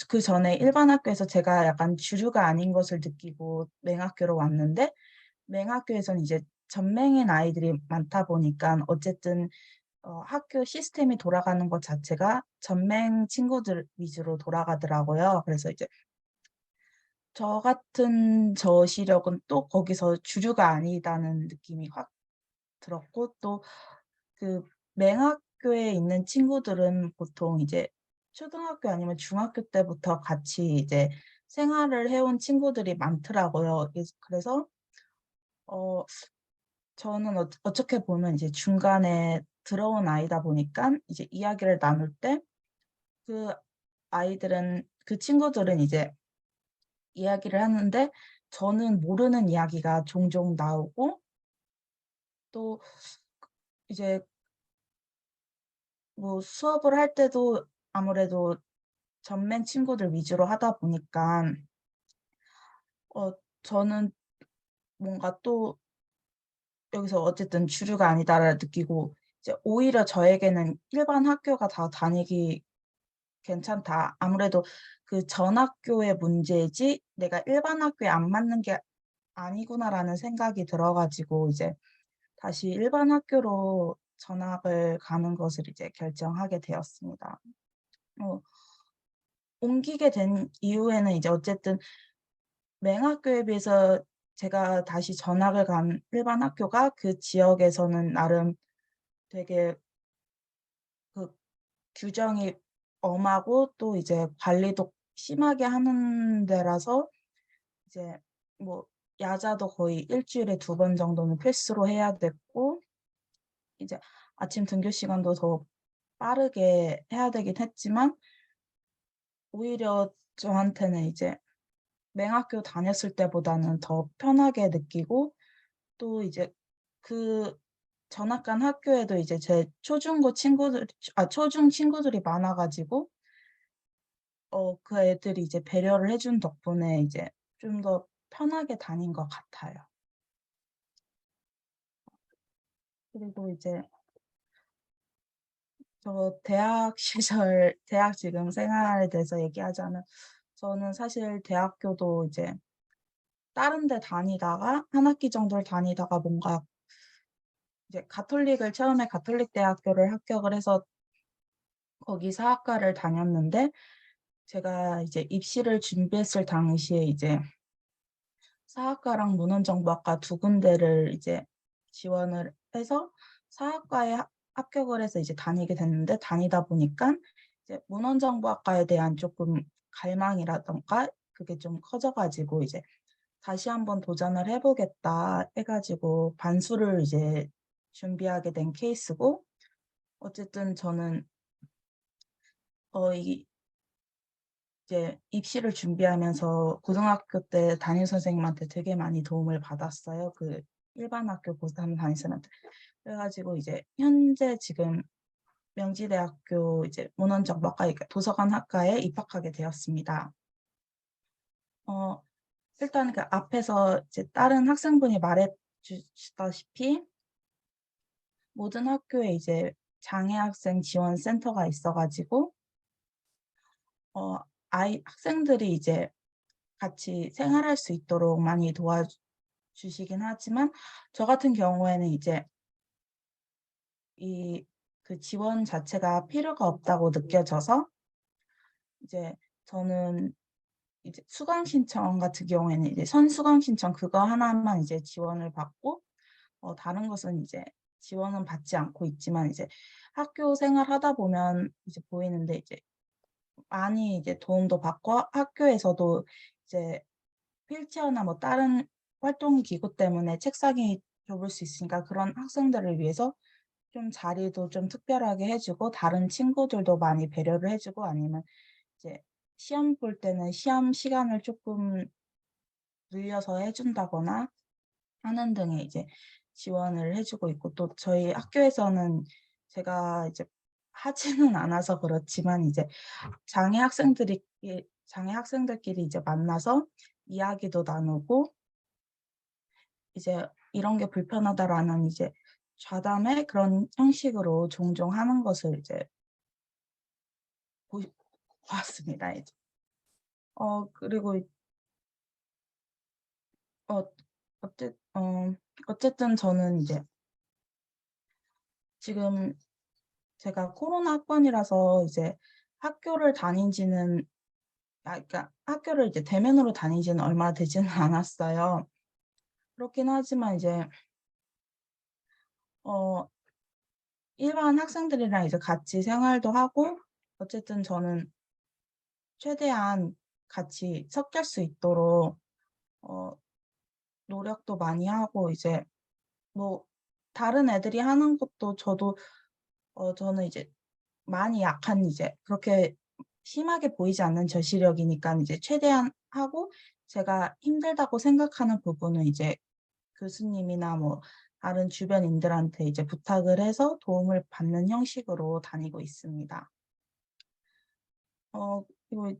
그전에 일반 학교에서 제가 약간 주류가 아닌 것을 느끼고 맹학교로 왔는데 맹학교에서는 이제 전맹인 아이들이 많다 보니깐 어쨌든 학교 시스템이 돌아가는 것 자체가 전맹 친구들 위주로 돌아가더라고요. 그래서 이제 저 같은 저시력은 또 거기서 주류가 아니다는 느낌이 확 들었고 또 그 맹학교에 있는 친구들은 보통 이제 초등학교 아니면 중학교 때부터 같이 이제 생활을 해온 친구들이 많더라고요. 그래서 어 저는 어떻게 보면 이제 중간에 들어온 아이다 보니깐 이제 이야기를 나눌 때 그 그 친구들은 이제 이야기를 하는데 저는 모르는 이야기가 종종 나오고 또 이제 뭐 수업을 할 때도 아무래도 전맨 친구들 위주로 하다 보니깐 저는 뭔가 또 여기서 어쨌든 '주류가 아니다.'를 느끼고 이제 오히려 저에게는 '일반 학교가 다 다니기 괜찮다. 아무래도 그 전 학교의 문제지 내가 일반 학교에 안 맞는 게 아니구나.'라는 생각이 들어 가지고 이제 다시 일반 학교로 전학을 가는 것을 이제 결정하게 되었습니다. 어 옮기게 된 이후에는 이제 어쨌든 맹학교에 비해서 제가 다시 전학을 간 일반 학교가 그 지역에서는 나름 되게 그 규정이 엄하고 또 이제 관리도 심하게 하는 데라서 이제 뭐 야자도 거의 일 주일에 2번 정도는 필수로 해야 됐고 이제 아침 등교 시간도 더 빠르게 해야 되긴 했지만 오히려 저한테는 이제 맹학교 다녔을 때보다는 더 편하게 느끼고 또 이제 그 전학간 학교에도 이제 제 초중 친구들이 많아 가지고 그 애들이 이제 배려를 해준 덕분에 이제 좀 더 편하게 다닌 것 같아요. 그리고 이제 저 대학 시절 대학 지금 생활에 대해서 얘기하자면 저는 사실 대학교도 이제 다른 데 다니다가 한 학기 정도를 다니다가 뭔가 이제 처음에 가톨릭 대학교를 합격을 해서 거기 사학과를 다녔는데 제가 이제 입시를 준비했을 당시에 이제 사학과랑 문헌정보학과 두 군데를 이제 지원을 해서 사학과에 합격을 해서 이제 다니게 됐는데 다니다 보니까 이제 문헌정보학과에 대한 조금 갈망이라든가 그게 좀 커져 가지고 이제 '다시 한번 도전을 해 보겠다.' 해 가지고 반수를 이제 준비하게 된 케이스고 어쨌든 저는 이 이제 입시를 준비하면서 고등학교 때 담임 선생님한테 되게 많이 도움을 받았어요. 그 일반 학교 고3 담임 선생님한테. 그래 가지고 이제 현재 지금 명지대학교 이제 문헌정보학과 그러니까 도서관학과에 입학하게 되었습니다. 어 일단 그 앞에서 이제 다른 학생분이 말해 주시다시피 모든 학교에 이제 장애 학생 지원 센터가 있어 가지고 어 학생들이 이제 같이 생활할 수 있도록 많이 도와주시긴 하지만 저 같은 경우에는 이제 그 지원 자체가 필요가 없다고 느껴져서 이제 저는 이제 수강 신청 같은 경우에는 이제 선수강 신청 그거 하나만 이제 지원을 받고 다른 것은 이제 지원은 받지 않고 있지만 이제 학교 생활하다 보면 이제 보이는데 이제 많이 이제 도움도 받고 학교에서도 이제 휠체어나 뭐 다른 활동 기구 때문에 책상이 좁을 수 있으니까 그런 학생들을 위해서 좀 자리도 좀 특별하게 해 주고 다른 친구들도 많이 배려를 해 주고 아니면 이제 시험 볼 때는 시험 시간을 쪼끔 늘려서 해 준다거나 하는 등의 이제 지원을 해 주고 있고 또 저희 학교에서는 제가 이제 하지는 않아서 그렇지만 이제 장애 학생들끼리 이제 만나서 이야기도 나누고 이제 "이런 게 불편하다."라는 이제 좌담회 그런 형식으로 종종 하는 것을 이제 보 보았습니다 이제. 그리고 어 어쨌 어 어쨌든 저는 이제 지금 제가 코로나 학번이라서 이제 학교를 다닌 지는 그러니까 학교를 이제 대면으로 다닌 지는 얼마 되지는 않았어요. 그렇긴 하지만 이제 어 일반 학생들이랑 이제 같이 생활도 하고 어쨌든 저는 최대한 같이 섞일 수 있도록 어 노력도 많이 하고 이제 뭐 다른 애들이 하는 것도 저는 이제 많이 약한 이제 그렇게 심하게 보이지 않는 저시력이니깐 이제 최대한 하고 제가 힘들다고 생각하는 부분은 이제 교수님이나 뭐 다른 주변인들한테 이제 부탁을 해서 도움을 받는 형식으로 다니고 있습니다. 그리고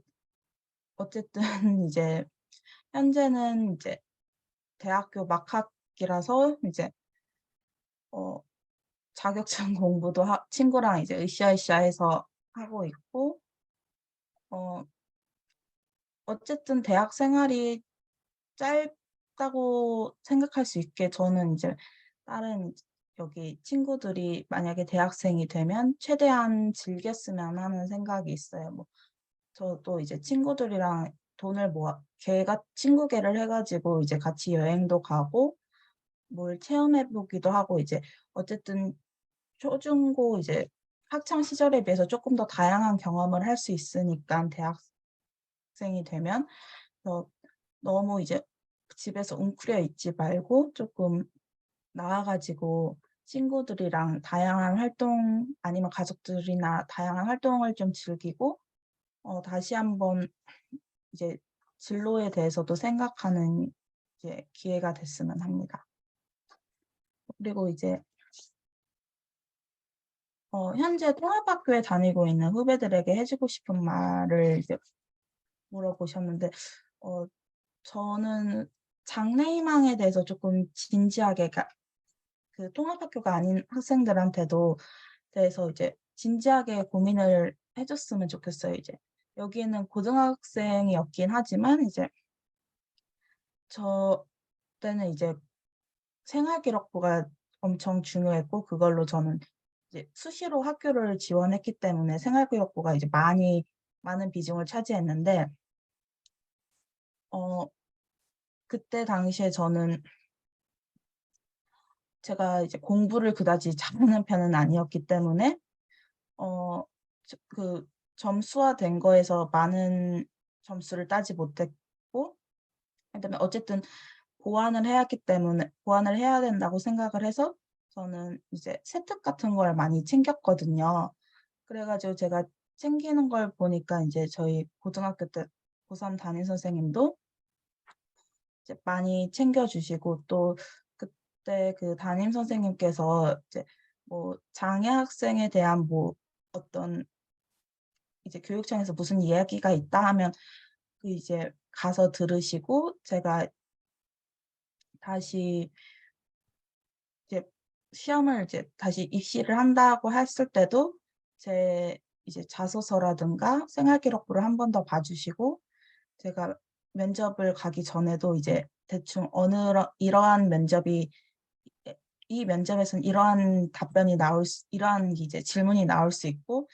어쨌든 이제 현재는 이제 대학교 막학기라서 이제 어 자격증 공부도 친구랑 이제 으쌰으쌰 해서 하고 있고 어 어쨌든 대학 생활이 짧다고 생각할 수 있게 저는 이제 다른 여기 친구들이 만약에 대학생이 되면 최대한 즐겼으면 하는 생각이 있어요. 뭐 저도 이제 친구들이랑 돈을 모아 친구계를 해 가지고 이제 같이 여행도 가고 뭘 체험해 보기도 하고 이제 어쨌든 초중고 이제 학창 시절에 비해서 쪼끔 더 다양한 경험을 할 수 있으니깐 대학생이 되면 어 너무 이제 집에서 웅크려 있지 말고 쪼끔 나와 가지고 친구들이랑 다양한 활동 아니면 가족들이나 다양한 활동을 좀 즐기고 다시 한번 이제 진로에 대해서도 생각하는 이제 기회가 됐으면 합니다. 그리고 이제 현재 통합학교에 다니고 있는 후배들에게 해 주고 싶은 말을 이제 물어보셨는데 저는 장래희망에 대해서 조금 진지하게 그 통합학교가 아닌 학생들한테도 대해서 이제 진지하게 고민을 해 줬으면 좋겠어요. 이제 여기에는 고등학생이 없긴 하지만 이제 저 때는 이제 생활기록부가 엄청 중요했고 그걸로 저는 이제 수시로 학교를 지원했기 때문에 생활기록부가 이제 많은 비중을 차지했는데 그때 당시에 저는 제가 이제 공부를 그다지 잘하는 편은 아니었기 때문에 그 점수화된 거에서 많은 점수를 따지 못했고 그다음에 어쨌든 보완을 해야 된다고 생각을 해서 저는 이제 세특 같은 걸 많이 챙겼거든요. 그래 가지고 제가 챙기는 걸 보니까 이제 저희 고등학교 때 고3 담임 선생님도 이제 많이 챙겨 주시고 또 그때 그 담임 선생님께서 이제 뭐 장애 학생에 대한 뭐 어떤 이제 교육청에서 무슨 이야기가 있다 하면 그 이제 가서 들으시고 제가 다시 이제 시험을 이제 다시 입시를 한다고 했을 때도 제 이제 자소서라든가 생활기록부를 한 번 더 봐 주시고 제가 면접을 가기 전에도 이제 대충 이러한 면접이 이 면접에서는 이러한 이제 질문이 나올 수 있고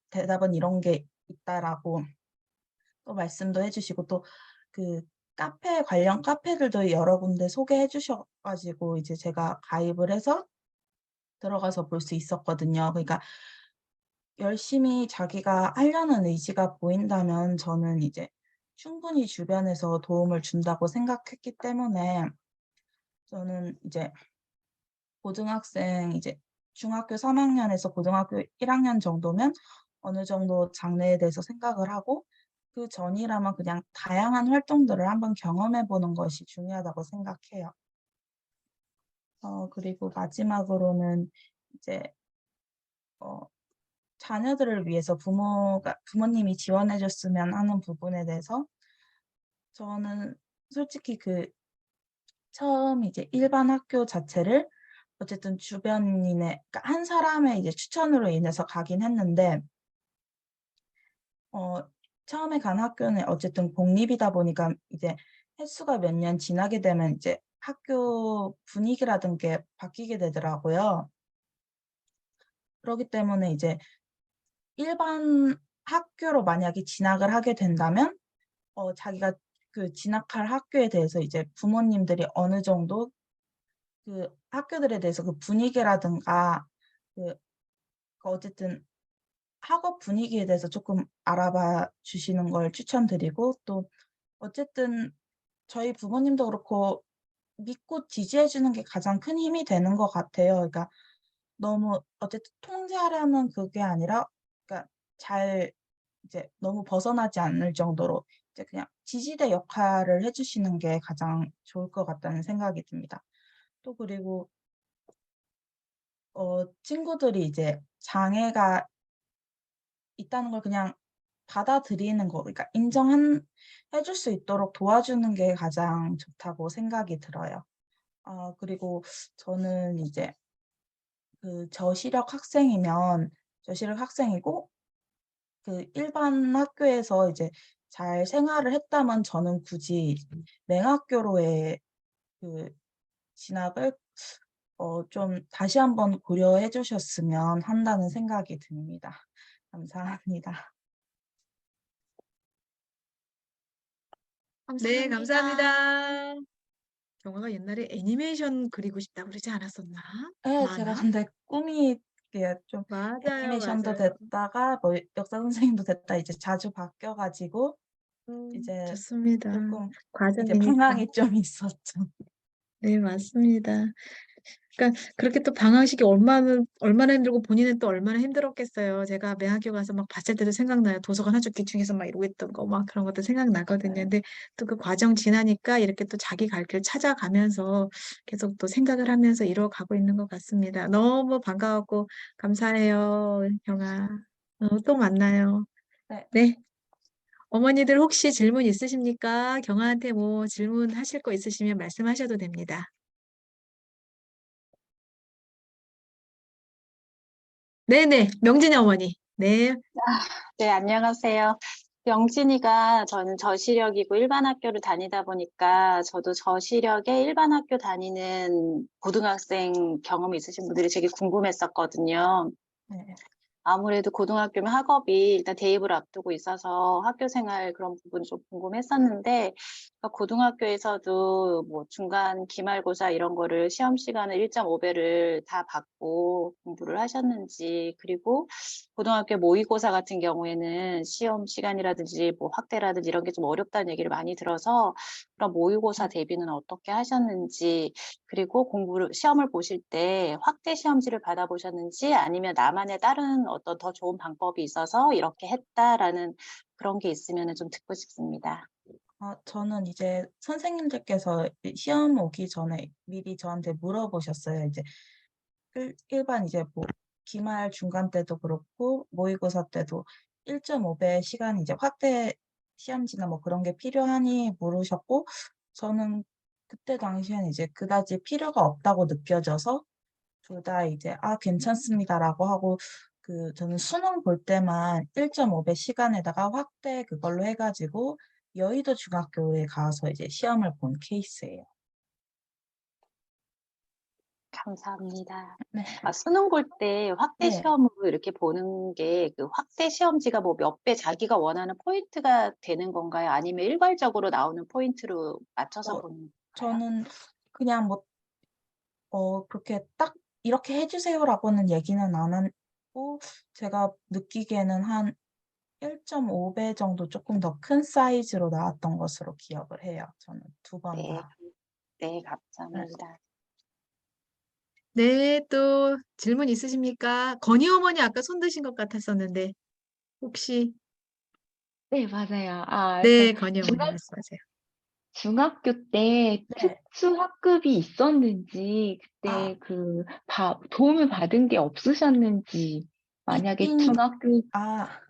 대답은 이런 게 있다라고 또 말씀도 해 주시고 또 그 관련 카페들도 여러 군데 소개해 주셔 가지고 이제 제가 가입을 해서 들어가서 볼 수 있었거든요. 그러니까 열심히 자기가 하려는 의지가 보인다면 저는 이제 충분히 주변에서 도움을 준다고 생각했기 때문에 저는 이제 중학교 3 학년에서 고등학교 1 학년 정도면 어느 정도 장래에 대해서 생각을 하고 그전이라면 그냥 다양한 활동들을 한번 경험해 보는 것이 중요하다고 생각해요. 그리고 마지막으로는 이제 자녀들을 위해서 부모님이 지원해 줬으면 하는 부분에 대해서 저는 솔직히 처음 이제 일반 학교 자체를 어쨌든 그러니까 한 사람의 이제 추천으로 인해서 가긴 했는데 처음에 간 학교는 어쨌든 공립이다 보니까 이제 횟수가 몇 년 지나게 되면 이제 학교 분위기라든 게 바뀌게 되더라고요. 그러기 때문에 이제 일반 학교로 만약에 진학을 하게 된다면 자기가 그 진학할 학교에 대해서 이제 부모님들이 어느 정도 그 학교들에 대해서 그 분위기라든가 그 어쨌든 학업 분위기에 대해서 조금 알아봐 주시는 걸 추천드리고 또 어쨌든 저희 부모님도 그렇고 믿고 지지해 주는 게 가장 큰 힘이 되는 것 같아요. 그러니까 너무 어쨌든 통제하려는 그게 아니라 그러니까 잘 이제 너무 벗어나지 않을 정도로 이제 그냥 지지대 역할을 해 주시는 게 가장 좋을 것 같다는 생각이 듭니다. 또 그리고 친구들이 이제 장애가 있다는 걸 그냥 받아들이는 거 그러니까 해 줄 수 있도록 도와주는 게 가장 좋다고 생각이 들어요. 그리고 저는 이제 저시력 학생이고 일반 학교에서 이제 잘 생활을 했다면 저는 굳이 맹학교로의 그 진학을 좀 다시 한번 고려해 주셨으면 한다는 생각이 듭니다. 감사합니다. 네, 감사합니다. 경아가 옛날에 애니메이션 그리고 싶다고 그러지 않았었나? 예. 제가 만화? 근데 꿈이 이게 좀 맞아요, 애니메이션도 맞아요. 됐다가 뭐 역사 선생님도 됐다 이제 자주 바뀌어 가지고 이제 좋습니다. 쪼끔 이제 과정이니까. 방황이 좀 있었죠. 네, 맞습니다. 그러니까 그렇게 또 방황식이 얼마나 힘들고 본인은 또 얼마나 힘들었겠어요. 제가 매학교 가서 막 봤을 때도 생각나요. 도서관 한 줄기 중에서 막 이러고 있던 거 막 그런 것도 생각나거든요. 근데 또 그 과정 지나니까 이렇게 또 자기 갈 길 찾아가면서 계속 또 생각을 하면서 이루어가고 있는 것 같습니다. 너무 반가웠고 감사해요, 경아. 또 만나요. 네. 네. 어머니들 혹시 질문 있으십니까? 경아한테 뭐 질문하실 거 있으시면 말씀하셔도 됩니다. 네네, 명진이 어머니. 네, 네, 안녕하세요. 영진이가 저는 저시력이고 일반 학교를 다니다 보니까 저도 저시력에 일반 학교 다니는 고등학생 경험이 있으신 분들이 되게 궁금했었거든요. 네. 아무래도 고등학교면 학업이 일단 대입을 앞두고 있어서 학교 생활 그런 부분이 좀 궁금했었는데, 그러니까 고등학교에서도 뭐 중간 기말고사 이런 거를 시험 시간을 1.5배를 다 받고 공부를 하셨는지, 그리고 고등학교 모의고사 같은 경우에는 시험 시간이라든지 뭐 확대라든지 이런 게 좀 어렵다는 얘기를 많이 들어서 그런 모의고사 대비는 어떻게 하셨는지, 그리고 시험을 보실 때 확대 시험지를 받아보셨는지 아니면 나만의 다른 어떤 더 좋은 방법이 있어서 이렇게 했다라는 그런 게 있으면 좀 듣고 싶습니다. 저는 이제 선생님들께서 시험 오기 전에 미리 저한테 물어보셨어요. 이제 일반 이제 뭐 기말 중간 때도 그렇고 모의고사 때도 1.5배 시간 이제 확대 시험지나 뭐 그런 게 필요하니 물으셨고, 저는 그때 당시에는 이제 그다지 필요가 없다고 느껴져서 둘 다 이제 "아 괜찮습니다."라고 하고, 저는 수능 볼 때만 1.5배 시간에다가 확대 그걸로 해 가지고 여의도 중학교에 가서 이제 시험을 본 케이스예요. 감사합니다. 네. 수능 볼 때 확대 네. 시험으로 이렇게 보는 게 그 확대 시험지가 뭐 몇 배 자기가 원하는 포인트가 되는 건가요? 아니면 일괄적으로 나오는 포인트로 맞춰서 어 보는 건가요? 저는 그냥 뭐 그렇게 딱 "이렇게 해 주세요."라고는 얘기는 안 하고, 제가 느끼기에는 한 1.5배 정도 쪼끔 더 큰 사이즈로 나왔던 것으로 기억을 해요, 저는 두 번 네, 다. 네, 네. 감사합니다. 네, 또 질문 있으십니까? 건희 어머니 아까 손 드신 것 같았었는데 혹시 네, 맞아요. 네, 건희 어머니 말씀하세요. 중학교 때 네. 특수 학급이 있었는지, 아 그때 도움을 받은 게 없으셨는지, 만약에 있긴 중학교, 아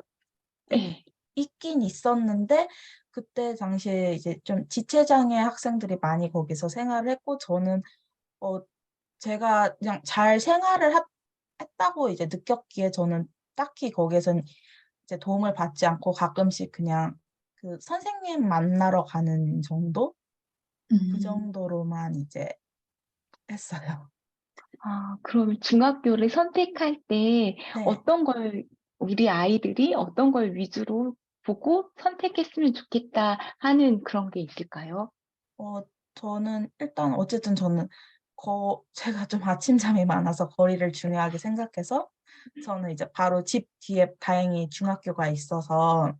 네, 있긴 있었는데, 그때 당시에 이제 좀 지체장애 학생들이 많이 거기서 생활을 했고, 저는 어 제가 그냥 잘 생활을 했다고 이제 느꼈기에 저는 딱히 거기에선 이제 도움을 받지 않고 가끔씩 그냥 선생님 만나러 가는 정도? 그 정도로만 이제 했어요. 그러면 중학교를 선택할 때 네. 우리 아이들이 어떤 걸 위주로 보고 선택했으면 좋겠다 하는 그런 게 있을까요? 어 저는 일단 어쨌든 저는 제가 좀 아침잠이 많아서 거리를 중요하게 생각해서, 저는 이제 바로 집 뒤에 다행히 중학교가 있어서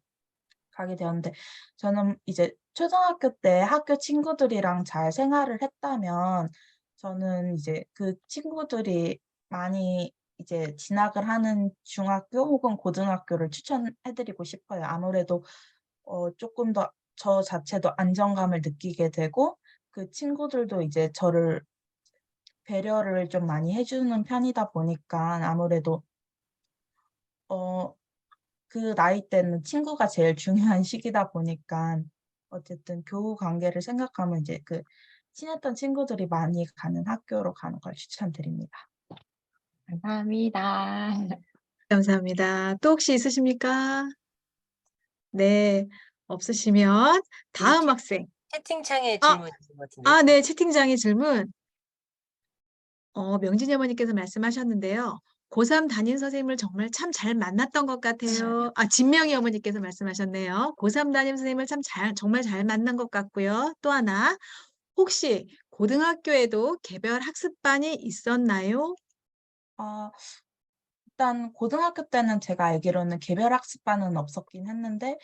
가게 되었는데, 저는 이제 초등학교 때 학교 친구들이랑 잘 생활을 했다면 저는 이제 그 친구들이 많이 이제 진학을 하는 중학교 혹은 고등학교를 추천해 드리고 싶어요. 아무래도 쪼끔 더 저 자체도 안정감을 느끼게 되고, 그 친구들도 이제 저를 배려를 좀 많이 해 주는 편이다 보니까 아무래도 어 그 나이 때는 친구가 제일 중요한 시기다 보니깐 어쨌든 교우 관계를 생각하면 이제 친했던 친구들이 많이 가는 학교로 가는 걸 추천드립니다. 감사합니다. 감사합니다. 또 혹시 있으십니까? 네, 없으시면 그 다음 학생. 채팅창에 아, 질문 있는 것 같은데. 네, 채팅창에 질문. 명진이 어머니께서 말씀하셨는데요. 고3 담임 선생님을 정말 참 잘 만났던 것 같아요. 진명희 어머니께서 말씀하셨네요. 고3 담임 선생님을 정말 잘 만난 것 같고요. 또 하나, 혹시 고등학교에도 개별 학습반이 있었나요? 어 일단 고등학교 때는 제가 알기로는 개별 학습반은 없었긴 했는데,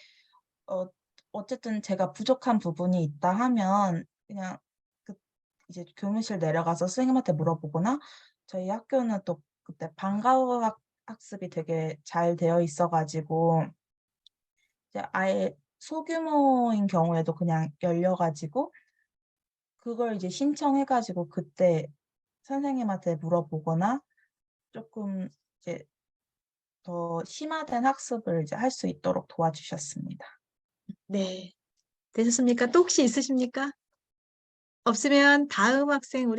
어 어쨌든 제가 부족한 부분이 있다 하면 그냥 그 이제 교무실 내려가서 선생님한테 물어보거나 저희 학교는 또 그때 방과후 학습이 되게 잘 되어 있어 가지고 이제 아예 소규모인 경우에도 그냥 열려 가지고 그걸 이제 신청해 가지고 그때 선생님한테 물어보거나 쪼끔 이제 더 심화된 학습을 이제 할 수 있도록 도와주셨습니다. 네. 되셨습니까? 또 혹시 있으십니까? 없으면 다음 학생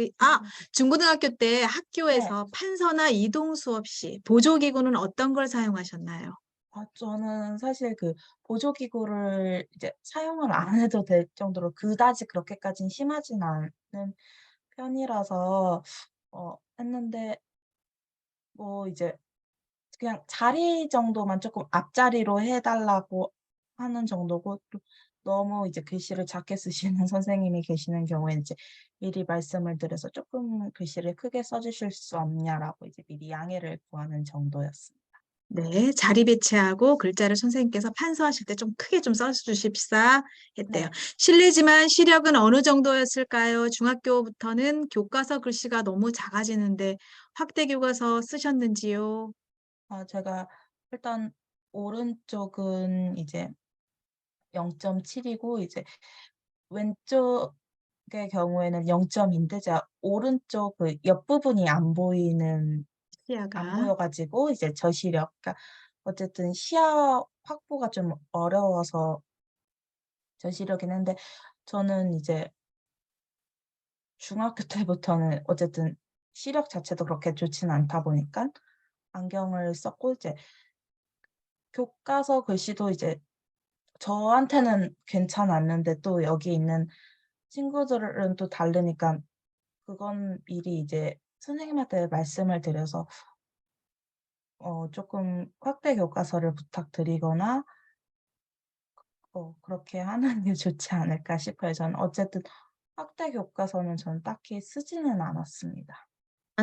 중고등학교 때 네. 학교에서 판서나 이동 수업 시 보조기구는 어떤 걸 사용하셨나요? 저는 사실 그 보조기구를 이제 사용을 안 해도 될 정도로 그다지 그렇게까진 심하진 않은 편이라서 했는데 뭐 이제 그냥 자리 정도만 쪼끔 앞자리로 해 달라고 하는 정도고 또 너무 이제 글씨를 작게 쓰시는 선생님이 계시는 경우에는 이제 미리 말씀을 드려서 "쪼끔 글씨를 크게 써 주실 수 없냐."라고 이제 미리 양해를 구하는 정도였습니다. 네. 자리 배치하고 글자를 선생님께서 판서하실 때 좀 크게 좀 써 주십사 했대요. 네. 실례지만 시력은 어느 정도였을까요? 중학교부터는 교과서 글씨가 너무 작아지는데 확대 교과서 쓰셨는지요? 제가 일단 오른쪽은 이제 0.7 이고 이제 왼쪽의 경우에는 0.인데 제가 오른쪽 그 옆부분이 안 시야가. 보여 가지고 이제 저시력 그러니까 어쨌든 시야 확보가 좀 어려워서 저시력이긴 한데 저는 이제 중학교 때부터는 어쨌든 시력 자체도 그렇게 좋지는 않다 보니깐 안경을 썼고 이제 교과서 글씨도 이제 저한테는 괜찮았는데 또 여기 있는 친구들은 또 다르니까 그건 미리 이제 선생님한테 말씀을 드려서 쪼끔 확대 교과서를 부탁드리거나 그렇게 하는 게 좋지 않을까 싶어요. 저는 어쨌든 확대 교과서는 저는 딱히 쓰지는 않았습니다.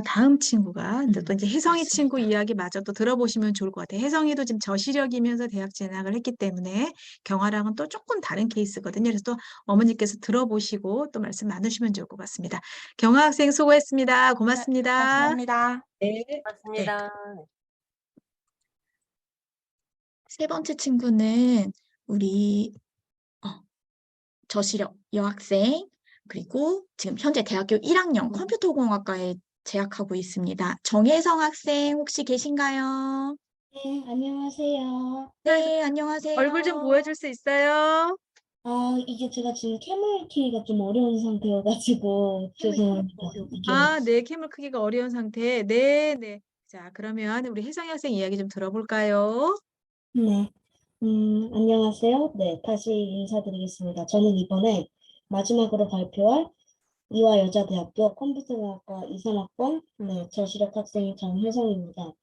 다음 친구가 근데 또 이제 혜성이 친구 맞습니다. 이야기마저도 들어보시면 좋을 것 같아요. 혜성이도 지금 저시력이면서 대학 진학을 했기 때문에 경아랑은 또 쪼끔 다른 케이스거든요. 그래서 또 어머니께서 들어보시고 또 말씀 나누시면 좋을 것 같습니다. 경아 학생 수고했습니다. 네. 고맙습니다. 감사합니다. 네. 네. 맞습니다. 세 번째 친구는 우리 저시력 여학생 그리고 지금 현재 대학교 1학년 컴퓨터공학과에 재학하고 있습니다. 정혜성 학생 혹시 계신가요? 네, 안녕하세요. 네, 안녕하세요. 얼굴 좀 보여줄 수 있어요? 이게 제가 지금 캐멀 키기가 좀 어려운 상태여가지고 죄송합니다. 이게 네. 캠을 크기가 어려운 상태. 네네. 자, 그러면 우리 혜성이 학생 이야기 좀 들어볼까요? 네, 안녕하세요. 네, 다시 인사드리겠습니다. 저는 이번에 마지막으로 발표할 이화여자대학교 컴퓨터공학과 2, 3학번 저시력 학생 정혜성입니다.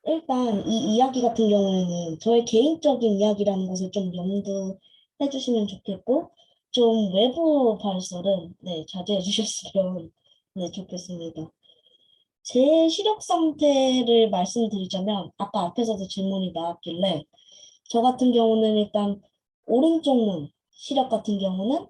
일단 이 이야기 같은 경우에는 저의 개인적인 이야기라는 것을 좀 염두해 주시면 좋겠고 좀 외부 발설은 자제해 주셨으면 좋겠습니다. 제 시력 상태를 말씀드리자면 아까 앞에서도 질문이 나왔길래 저 같은 경우는 일단 오른쪽 눈 시력 같은 경우는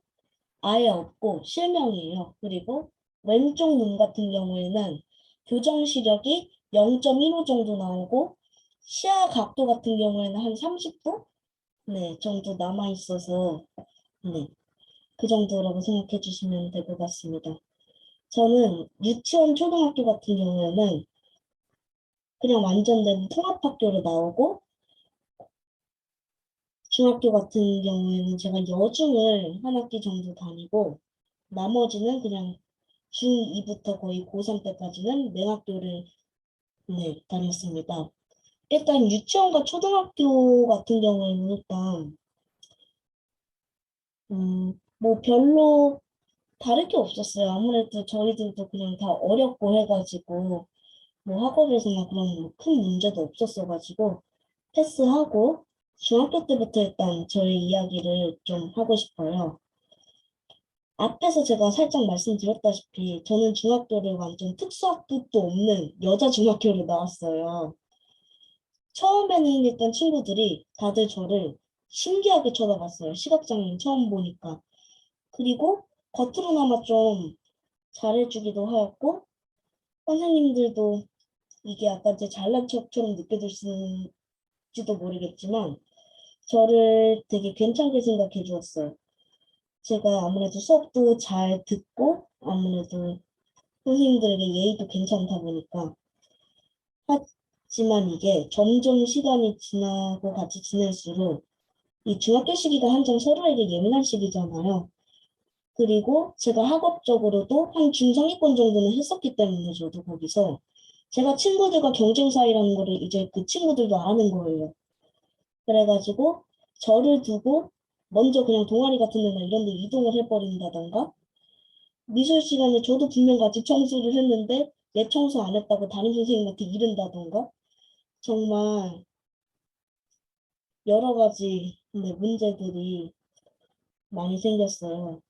아예 없고 실명이에요. 그리고 왼쪽 눈 같은 경우에는 교정 시력이 0.15 정도 나오고 시야 각도 같은 경우에는 한 30도 정도 남아 있어서 그 정도라고 생각해 주시면 될 것 같습니다. 저는 유치원 초등학교 같은 경우에는 그냥 완전된 통합학교로 나오고 중학교 같은 경우에는 제가 여중을 한 학기 정도 다니고 나머지는 그냥 중2부터 거의 고3 때까지는 맹학교를 다녔습니다. 일단 유치원과 초등학교 같은 경우에는 일단 뭐 별로 다를 게 없었어요. 아무래도 저희들도 그냥 다 어렵고 해가지고 뭐 학업에서나 그런 뭐 큰 문제도 없었어가지고 패스하고 중학교 때부터 일단 저의 이야기를 좀 하고 싶어요. 앞에서 제가 살짝 말씀드렸다시피 저는 중학교를 완전 특수학급도 없는 여자 중학교를 나왔어요. 처음에는 일단 친구들이 다들 저를 신기하게 쳐다봤어요. 시각장애인 처음 보니까. 그리고 겉으로나마 좀 잘해주기도 하였고, 선생님들도 이게 약간 제 잘난 척처럼 느껴질지도 모르겠지만, 저를 되게 괜찮게 생각해 주었어요. 제가 아무래도 수업도 잘 듣고, 아무래도 선생님들에게 예의도 괜찮다 보니까. 하지만 이게 점점 시간이 지나고 같이 지낼수록 이 중학교 시기가 한창 서로에게 예민한 시기잖아요. 그리고 제가 학업적으로도 한 중상위권 정도는 했었기 때문에 저도 거기서 제가 친구들과 경쟁 사이라는 거를 이제 그 친구들도 아는 거예요. 그래가지고 저를 두고 먼저 그냥 동아리 같은 데나 이런 데 이동을 해버린다던가 미술 시간에 저도 분명 같이 청소를 했는데 내 청소 안 했다고 담임 선생님한테 이른다던가 정말 여러 가지 문제들이 많이 생겼어요.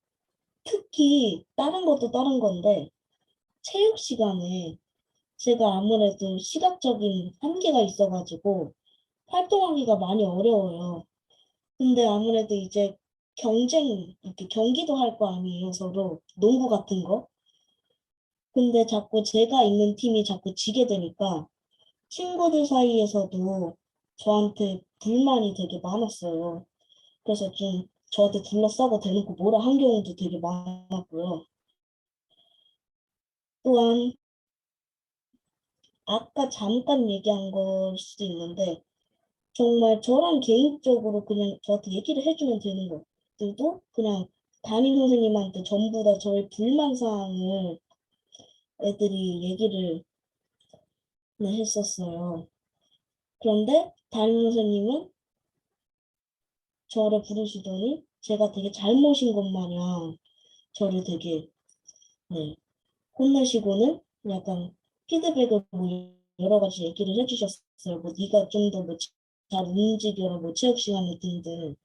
특히 다른 것도 다른 건데 체육 시간에 제가 아무래도 시각적인 한계가 있어가지고 활동하기가 많이 어려워요. 근데 아무래도 이제 이렇게 경기도 할 거 아니에요, 서로. 농구 같은 거. 근데 자꾸 제가 있는 팀이 자꾸 지게 되니까 친구들 사이에서도 저한테 불만이 되게 많았어요. 그래서 좀 저한테 둘러싸고 대놓고 뭐라 한 경우도 되게 많았고요. 또한 아까 잠깐 얘기한 걸 수도 있는데 정말 저랑 개인적으로 그냥 저한테 얘기를 해주면 되는 것들도 그냥 담임 선생님한테 전부 다 저의 불만 사항을 애들이 얘기를 했었어요. 그런데 담임 선생님은 저를 부르시더니 제가 되게 잘못인 것 마냥 저를 되게 혼내시고는 약간 피드백을 뭐 여러 가지 얘기를 해주셨어요. 뭐 네가 좀 더 뭐 잘 움직여라, 뭐 체육 시간에 등등.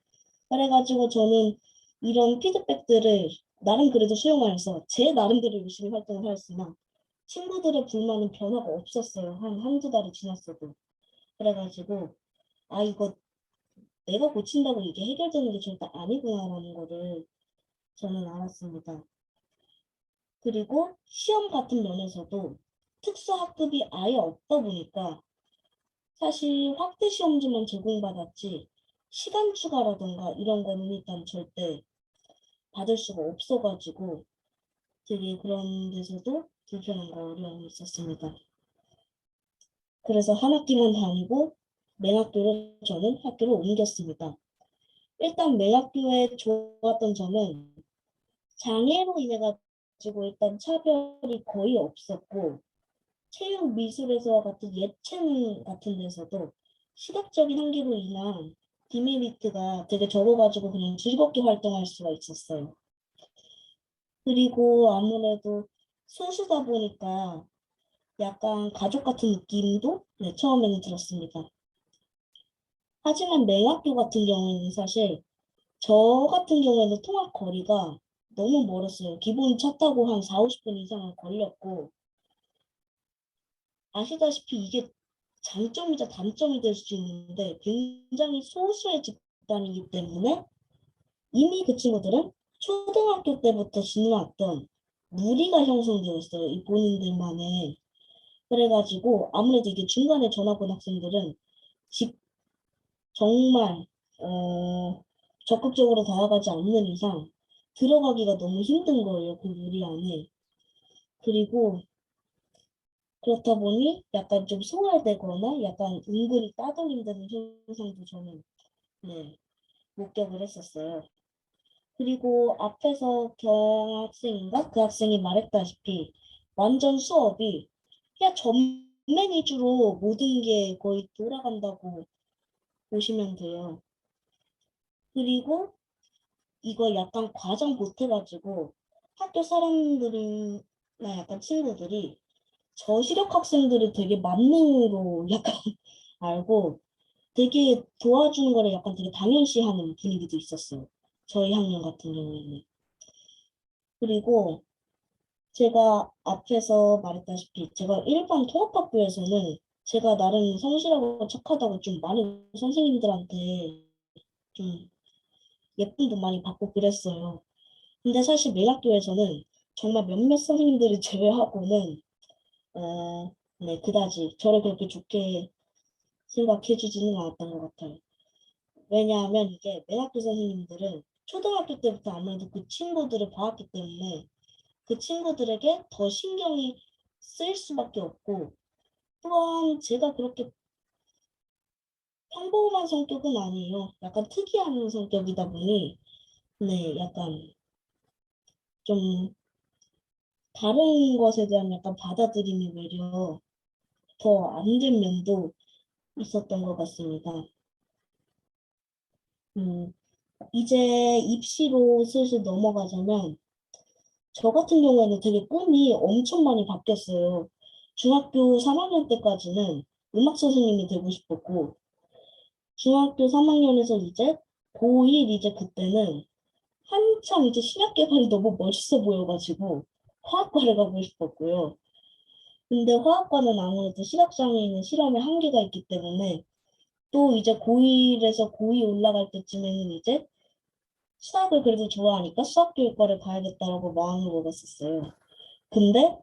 그래가지고 저는 이런 피드백들을 나름 그래도 수용하여서 제 나름대로 열심히 활동을 하였으나 친구들의 불만은 변화가 없었어요. 한두 달이 지났어도. 그래가지고 아 이거 내가 고친다고 이게 해결되는 게 절대 아니구나라는 거를 저는 알았습니다. 그리고 시험 같은 면에서도 특수학급이 아예 없다 보니까 사실 확대 시험지만 제공받았지 시간 추가라던가 이런 거는 일단 절대 받을 수가 없어가지고 되게 그런 데서도 불편함과 어려움이 있었습니다. 그래서 한 학기만 다니고 맹학교로 저는 학교를 옮겼습니다. 일단 맹학교에 좋았던 점은 장애로 인해 가지고 일단 차별이 거의 없었고 체육 미술에서와 같은 예체능 같은 데서도 시각적인 한계로 인한 디메리트가 되게 적어가지고 그냥 즐겁게 활동할 수가 있었어요. 그리고 아무래도 소수다 보니까 약간 가족 같은 느낌도 처음에는 들었습니다. 하지만 맹학교 같은 경우에는 사실 저 같은 경우에는 통학 거리가 너무 멀었어요. 기본 차 타고 한 4, 50분 이상은 걸렸고 아시다시피 이게 장점이자 단점이 될 수 있는데 굉장히 소수의 집단이기 때문에 이미 그 친구들은 초등학교 때부터 지나왔던 무리가 형성되어 있어요. 이 본인들만의. 그래가지고 아무래도 이게 중간에 전학 온 학생들은 정말 적극적으로 다가가지 않는 이상 들어가기가 너무 힘든 거예요. 그 무리 안에. 그리고 그렇다 보니 약간 좀 소외되거나 약간 은근히 따돌림되는 현상도 저는 목격을 했었어요. 그리고 앞에서 경학생인가? 그 학생이 말했다시피 완전 수업이 그냥 전맹 위주로 모든 게 거의 돌아간다고 보시면 돼요. 그리고 이거 약간 과장 못해가지고 학교 사람들이나 약간 친구들이 저시력 학생들을 되게 만능으로 약간 알고 되게 도와주는 거를 약간 되게 당연시하는 분위기도 있었어요. 저희 학년 같은 경우에는. 그리고 제가 앞에서 말했다시피 제가 일반 통합학교에서는 제가 나름 성실하고 착하다고 좀 많은 선생님들한테 좀 예쁨도 많이 받고 그랬어요. 근데 사실 맹학교에서는 정말 몇몇 선생님들을 제외하고는 네, 그다지 저를 그렇게 좋게 생각해 주지는 않았던 것 같아요. 왜냐하면 이게 맨학교 선생님들은 초등학교 때부터 아무래도 그 친구들을 봐왔기 때문에 그 친구들에게 더 신경이 쓰일 수밖에 없고, 또한 제가 그렇게 평범한 성격은 아니에요. 약간 특이한 성격이다 보니 네, 약간 좀 다른 것에 대한 약간 받아들임이 외려 더 안 된 면도 있었던 것 같습니다. 이제 입시로 슬슬 넘어가자면 저 같은 경우에는 되게 꿈이 엄청 많이 바뀌었어요. 중학교 3학년 때까지는 음악 선생님이 되고 싶었고, 중학교 3학년에서 이제 고1 이제 그때는 한참 이제 신약 개발이 너무 멋있어 보여가지고 화학과를 가고 싶었고요. 근데 화학과는 아무래도 시각장애인은 실험에 한계가 있기 때문에 또 이제 고1에서 고2 올라갈 때쯤에는 이제 수학을 그래도 좋아하니까 수학교육과를 가야겠다라고 마음을 먹었었어요. 근데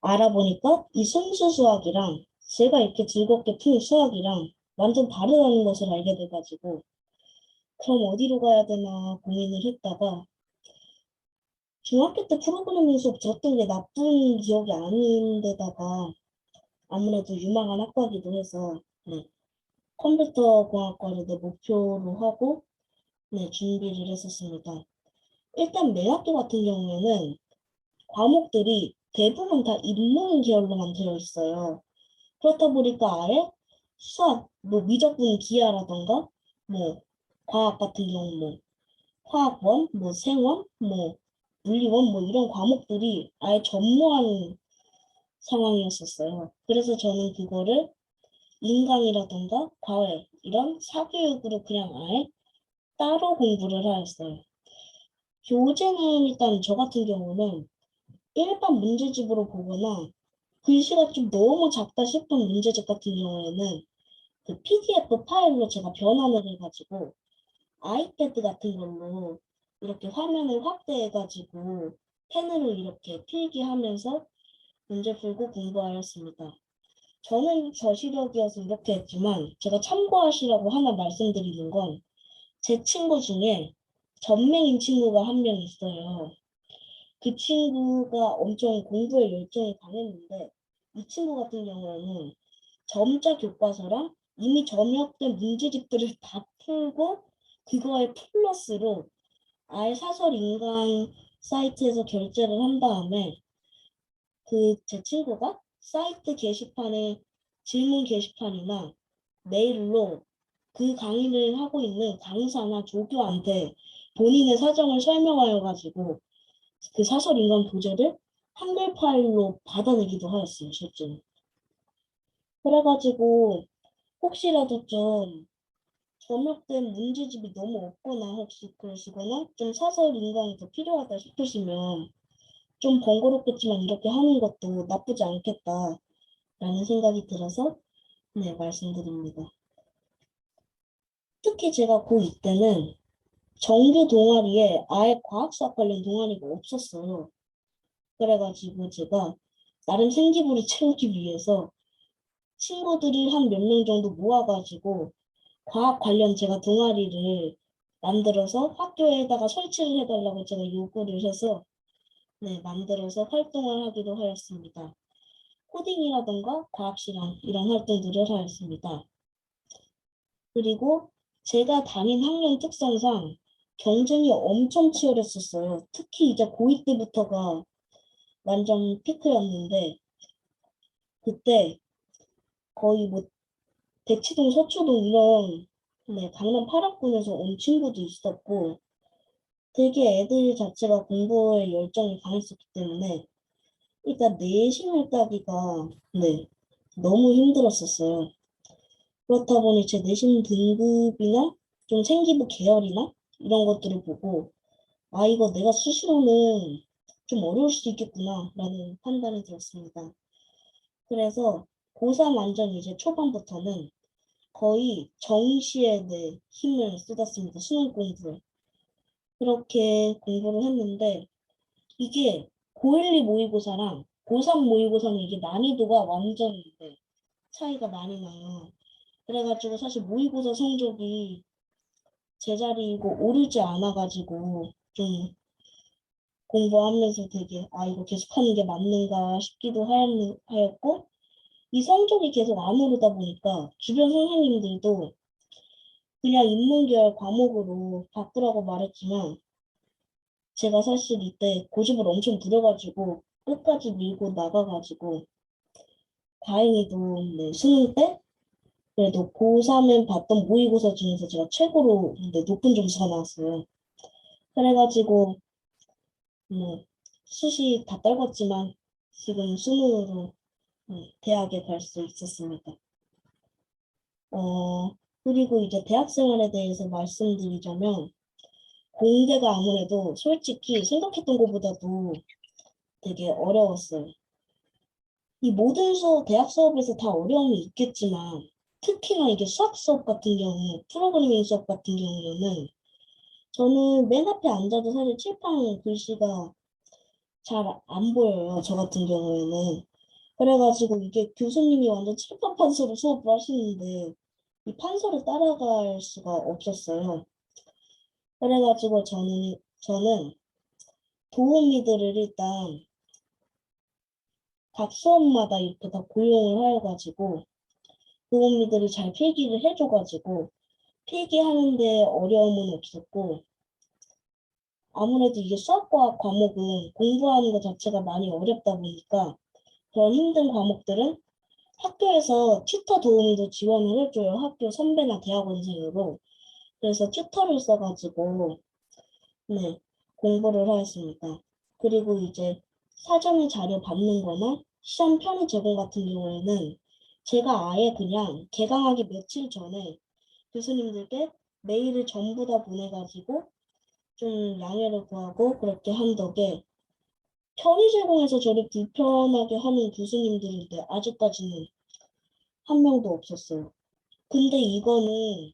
알아보니까 이 순수 수학이랑 제가 이렇게 즐겁게 푸는 수학이랑 완전 다르다는 것을 알게 돼가지고 그럼 어디로 가야 되나 고민을 했다가 중학교 때 프로그래밍 수업 들었던 게 나쁜 기억이 아닌데다가 아무래도 유망한 학과기도 해서 네, 컴퓨터 공학과를 내 목표로 하고 네, 준비를 했었습니다. 일단 매 학교 같은 경우에는 과목들이 대부분 다 인문 계열로만 되어 있어요. 그렇다 보니까 아예 수학, 뭐 미적분 기하라던가 뭐 과학 같은 경우 뭐 화학원, 뭐 생원, 뭐 물리원 뭐 이런 과목들이 아예 전무한 상황이었었어요. 그래서 저는 그거를 인강이라던가 과외 이런 사교육으로 그냥 아예 따로 공부를 하였어요. 교재는 일단 저 같은 경우는 일반 문제집으로 보거나 글씨가 좀 너무 작다 싶은 문제집 같은 경우에는 그 PDF 파일로 제가 변환을 해가지고 아이패드 같은 걸로 이렇게 화면을 확대해가지고 펜으로 이렇게 필기하면서 문제 풀고 공부하였습니다. 저는 저시력이어서 이렇게 했지만 제가 참고하시라고 하나 말씀드리는 건 제 친구 중에 전맹인 친구가 한 명 있어요. 그 친구가 엄청 공부에 열정이 강했는데 이 친구 같은 경우에는 점자 교과서랑 이미 점역된 문제집들을 다 풀고 그거에 플러스로 아예 사설 인강 사이트에서 결제를 한 다음에 그 제 친구가 사이트 게시판에 질문 게시판이나 메일로 그 강의를 하고 있는 강사나 조교한테 본인의 사정을 설명하여 가지고 그 사설 인강 교재를 한글 파일로 받아내기도 하였어요, 실제로. 그래가지고 혹시라도 좀 점역된 문제집이 너무 없거나 혹시 그러시거나 좀 사설 인강이 더 필요하다 싶으시면 좀 번거롭겠지만 이렇게 하는 것도 나쁘지 않겠다라는 생각이 들어서 네, 말씀드립니다. 특히 제가 고2 때는 정규 동아리에 아예 과학수학 관련 동아리가 없었어요. 그래가지고 제가 나름 생기부를 채우기 위해서 친구들이 한 몇 명 정도 모아가지고 과학 관련 제가 동아리를 만들어서 학교에다가 설치를 해달라고 제가 요구를 해서 네, 만들어서 활동을 하기도 하였습니다. 코딩이라던가 과학실험 이런 활동들을 하였습니다. 그리고 제가 다닌 학년 특성상 경쟁이 엄청 치열했었어요. 특히 이제 고2 때부터가 완전 피크였는데 그때 거의 뭐 대치동, 서초동 이런 네, 강남 8학군에서 온 친구도 있었고 되게 애들 자체가 공부에 열정이 강했었기 때문에 일단 내신을 따기가 네, 너무 힘들었었어요. 그렇다 보니 제 내신 등급이나 좀 생기부 계열이나 이런 것들을 보고 아 이거 내가 수시로는 좀 어려울 수도 있겠구나 라는 판단이 들었습니다. 그래서 고3 완전 이제 초반부터는 거의 정시에 네, 힘을 쏟았습니다. 수능 공부에. 그렇게 공부를 했는데 이게 고1, 2 모의고사랑 고3 모의고사는 이게 난이도가 완전 차이가 많이 나요. 그래가지고 사실 모의고사 성적이 제자리이고 오르지 않아가지고 좀 공부하면서 되게 이거 계속하는 게 맞는가 싶기도 하였고 이 성적이 계속 안 오르다 보니까 주변 선생님들도 그냥 인문계열 과목으로 바꾸라고 말했지만 제가 사실 이때 고집을 엄청 부려가지고 끝까지 밀고 나가가지고 다행히도 수능 때 그래도 고3에 봤던 모의고사 중에서 제가 최고로 높은 점수가 나왔어요. 그래가지고 수시 다 떨궜지만 지금 수능으로 대학에 갈 수 있었습니다. 그리고 이제 대학 생활에 대해서 말씀드리자면 공대가 아무래도 솔직히 생각했던 것보다도 되게 어려웠어요. 이 모든 대학 수업에서 다 어려움이 있겠지만 특히나 이게 수학 수업 같은 경우, 프로그래밍 수업 같은 경우에는 저는 맨 앞에 앉아도 사실 칠판 글씨가 잘 안 보여요. 저 같은 경우에는. 그래가지고 이게 교수님이 완전 칠판 판서로 수업을 하시는데 이 판서를 따라갈 수가 없었어요. 그래가지고 저는 도우미들을 일단 각 수업마다 이렇게 다 고용을 하여가지고 도우미들이 잘 필기를 해줘가지고 필기하는데 어려움은 없었고 아무래도 이게 수학과학 과목은 공부하는 것 자체가 많이 어렵다 보니까 그런 힘든 과목들은 학교에서 튜터 도움도 지원을 해줘요. 학교 선배나 대학원생으로. 그래서 튜터를 써가지고 공부를 하였습니다. 그리고 이제 사전에 자료 받는 거나 시험 편의 제공 같은 경우에는 제가 아예 그냥 개강하기 며칠 전에 교수님들께 메일을 전부 다 보내가지고 좀 양해를 구하고 그렇게 한 덕에 편의 제공에서 저를 불편하게 하는 교수님들인데 아직까지는 한 명도 없었어요. 근데 이거는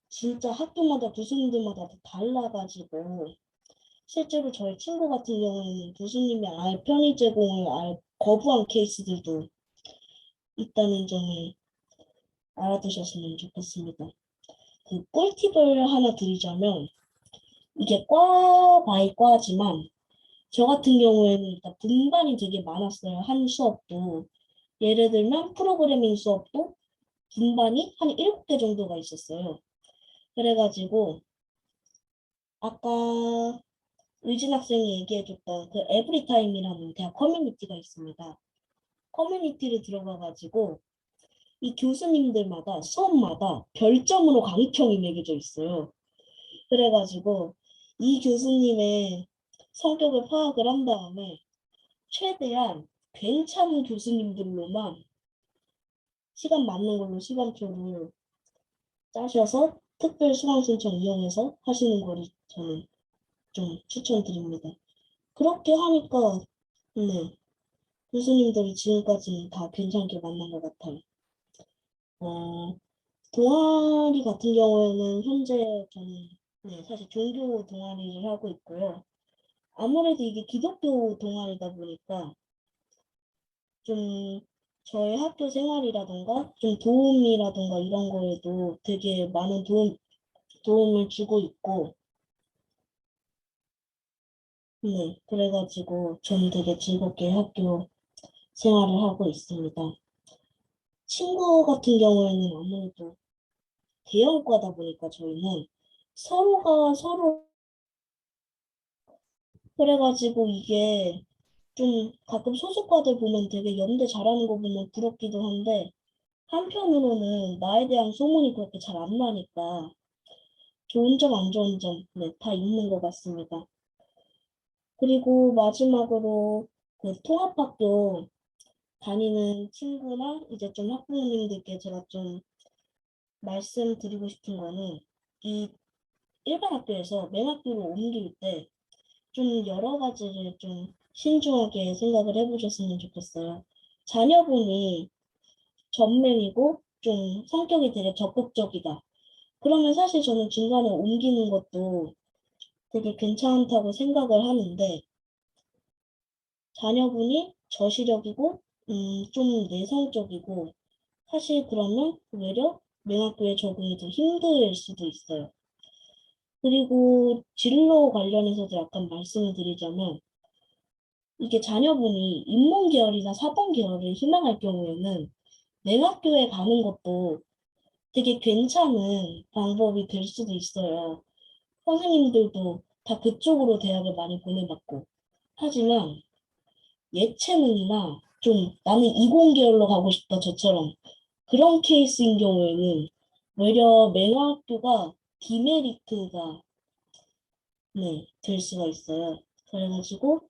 진짜 학교마다 교수님들마다 다 달라가지고 실제로 저희 친구 같은 경우에는 교수님이 아예 편의 제공을 아예 거부한 케이스들도 있다는 점을 알아두셨으면 좋겠습니다. 그 꿀팁을 하나 드리자면 이게 과 바이 과지만 저 같은 경우에는 일단 분반이 되게 많았어요. 한 수업도. 예를 들면 프로그래밍 수업도 분반이 한 7개 정도가 있었어요. 그래가지고 아까 의진 학생이 얘기해줬던 그 에브리타임이라는 대학 커뮤니티가 있습니다. 커뮤니티를 들어가가지고 이 교수님들마다 수업마다 별점으로 강의평이 매겨져 있어요. 그래가지고 이 교수님의 성격을 파악을 한 다음에 최대한 괜찮은 교수님들로만 시간 맞는 걸로 시간표를 짜셔서 특별 수강 신청 이용해서 하시는 걸 저는 좀 추천드립니다. 그렇게 하니까 교수님들이 지금까지 다 괜찮게 만난 것 같아요. 동아리 같은 경우에는 현재 저는 사실 종교 동아리를 하고 있고요. 아무래도 이게 기독교 동아리다 보니까 좀 저의 학교 생활이라던가 좀 도움이라던가 이런 거에도 되게 많은 도움을 주고 있고 그래가지고 저는 되게 즐겁게 학교 생활을 하고 있습니다. 친구 같은 경우에는 아무래도 대형과다 보니까 저희는 서로가 서로 그래가지고 이게 좀 가끔 소수과들 보면 되게 연대 잘하는 거 보면 부럽기도 한데 한편으로는 나에 대한 소문이 그렇게 잘 안 나니까 좋은 점 안 좋은 점 다 있는 것 같습니다. 그리고 마지막으로 그 통합학교 다니는 친구나 이제 좀 학부모님들께 제가 좀 말씀드리고 싶은 거는 이 일반 학교에서 맹학교로 옮길 때 좀 여러 가지를 좀 신중하게 생각을 해보셨으면 좋겠어요. 자녀분이 전맹이고 좀 성격이 되게 적극적이다. 그러면 사실 저는 중간에 옮기는 것도 되게 괜찮다고 생각을 하는데 자녀분이 저시력이고 좀 내성적이고 사실 그러면 외려 맹학교에 적응이 더 힘들 수도 있어요. 그리고 진로 관련해서도 약간 말씀을 드리자면 이게 자녀분이 인문 계열이나 사범 계열을 희망할 경우에는 맹학교에 가는 것도 되게 괜찮은 방법이 될 수도 있어요. 선생님들도 다 그쪽으로 대학을 많이 보내봤고. 하지만 예체능이나 좀 나는 이공계열로 가고 싶다 저처럼 그런 케이스인 경우에는 오히려 맹학교가 디메리트가 될 수가 있어요. 그래가지고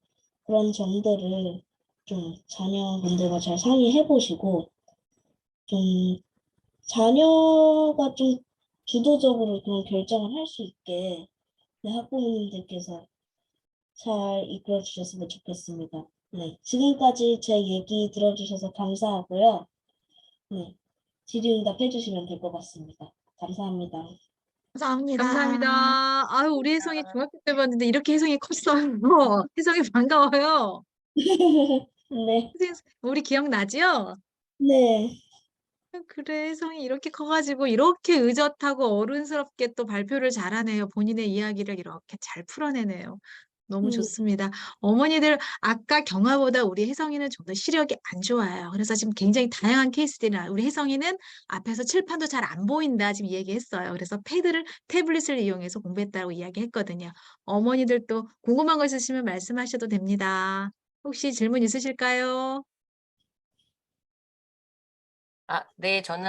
그런 점들을 좀 자녀분들과 잘 상의해 보시고 좀 자녀가 좀 주도적으로 그런 결정을 할 수 있게 학부모님들께서 잘 이끌어 주셨으면 좋겠습니다. 네, 지금까지 제 얘기 들어주셔서 감사하고요. 네, 질의응답 해주시면 될 것 같습니다. 감사합니다. 감사합니다. 감사합니다. 아유, 우리 혜성이 중학교 때 봤는데 이렇게 혜성이 컸어요. 혜성이 반가워요. 네, 선생님, 우리 기억나죠? 네, 그래, 혜성이 이렇게 커가지고 이렇게 의젓하고 어른스럽게 또 발표를 잘하네요. 본인의 이야기를 이렇게 잘 풀어내네요. 너무 좋습니다. 어머니들 아까 경아보다 우리 혜성이는 좀 더 시력이 안 좋아요. 그래서 지금 굉장히 다양한 케이스들이 우리 혜성이는 앞에서 칠판도 잘 안 보인다 지금 얘기했어요. 그래서 태블릿을 이용해서 공부했다고 이야기했거든요. 어머니들도 궁금한 거 있으시면 말씀하셔도 됩니다. 혹시 질문 있으실까요? 네, 저는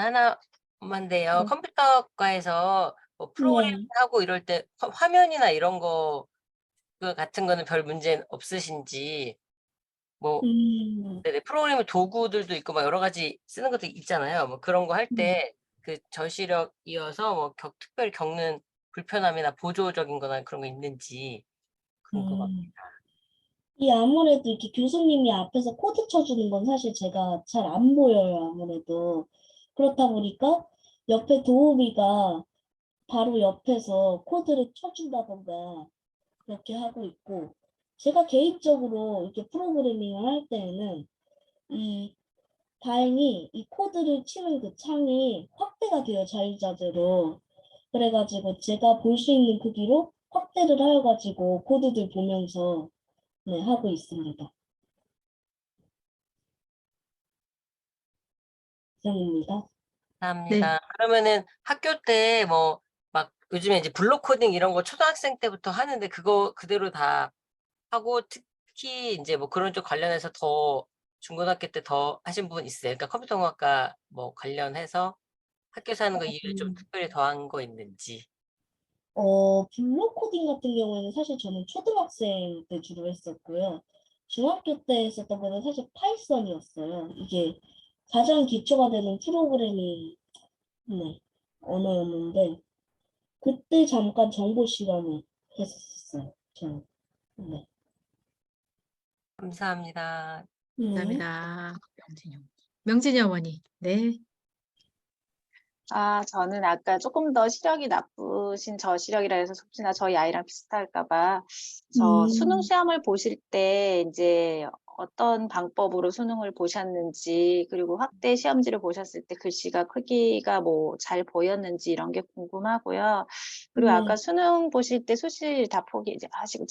하나만데요. 네, 컴퓨터과에서 뭐 프로그램 네. 하고 이럴 때 화면이나 이런 거 같은 거는 별 문제 없으신지, 뭐, 네네, 프로그램 도구들도 있고, 막 여러 가지 쓰는 것도 있잖아요. 뭐 그런 거 할 때 그 저시력이어서 뭐 특별히 겪는 불편함이나 보조적인 거나 그런 거 있는지 궁금합니다. 이 아무래도 이렇게 교수님이 앞에서 코드 쳐주는 건 사실 제가 잘 안 보여요, 아무래도. 그렇다 보니까 옆에 도우미가 바로 옆에서 코드를 쳐준다던가 그렇게 하고 있고, 제가 개인적으로 이렇게 프로그래밍을 할 때에는 이 다행히 이 코드를 치는 그 창이 확대가 돼요, 자유자재로. 그래가지고 제가 볼 수 있는 크기로 확대를 해가지고 코드들 보면서 하고 있습니다. 이상입니다. 네. 감사합니다. 그러면은 학교 때 뭐 막 요즘에 이제 블록 코딩 이런 거 초등학생 때부터 하는데 그거 그대로 다 하고 특히 이제 뭐 그런 쪽 관련해서 더 중고등학교 때 더 하신 분 있어요? 그러니까 컴퓨터공학과 뭐 관련해서 학교에서 하는 거 이외에 좀 특별히 더 한 거 있는지. 블록 코딩 같은 경우에는 사실 저는 초등학생 때 주로 했었고요. 중학교 때 했었던 거는 사실 파이썬이었어요. 이게 가장 기초가 되는 프로그래밍 언어였는데 그때 잠깐 정보 시간에 했었어요. 저는. 네. 감사합니다. 네. 감사합니다. 명진이 어머니. 네. 저는 아까 조금 더 시력이 나쁘신 저시력이라 해서 혹시나 저희 아이랑 비슷할까 봐, 수능 시험을 보실 때 이제 어떤 방법으로 수능을 보셨는지, 그리고 확대 시험지를 보셨을 때 글씨가 크기가 뭐 잘 보였는지 이런 게 궁금하고요. 그리고 아까 수능 보실 때 수시 다 포기 이제 하시고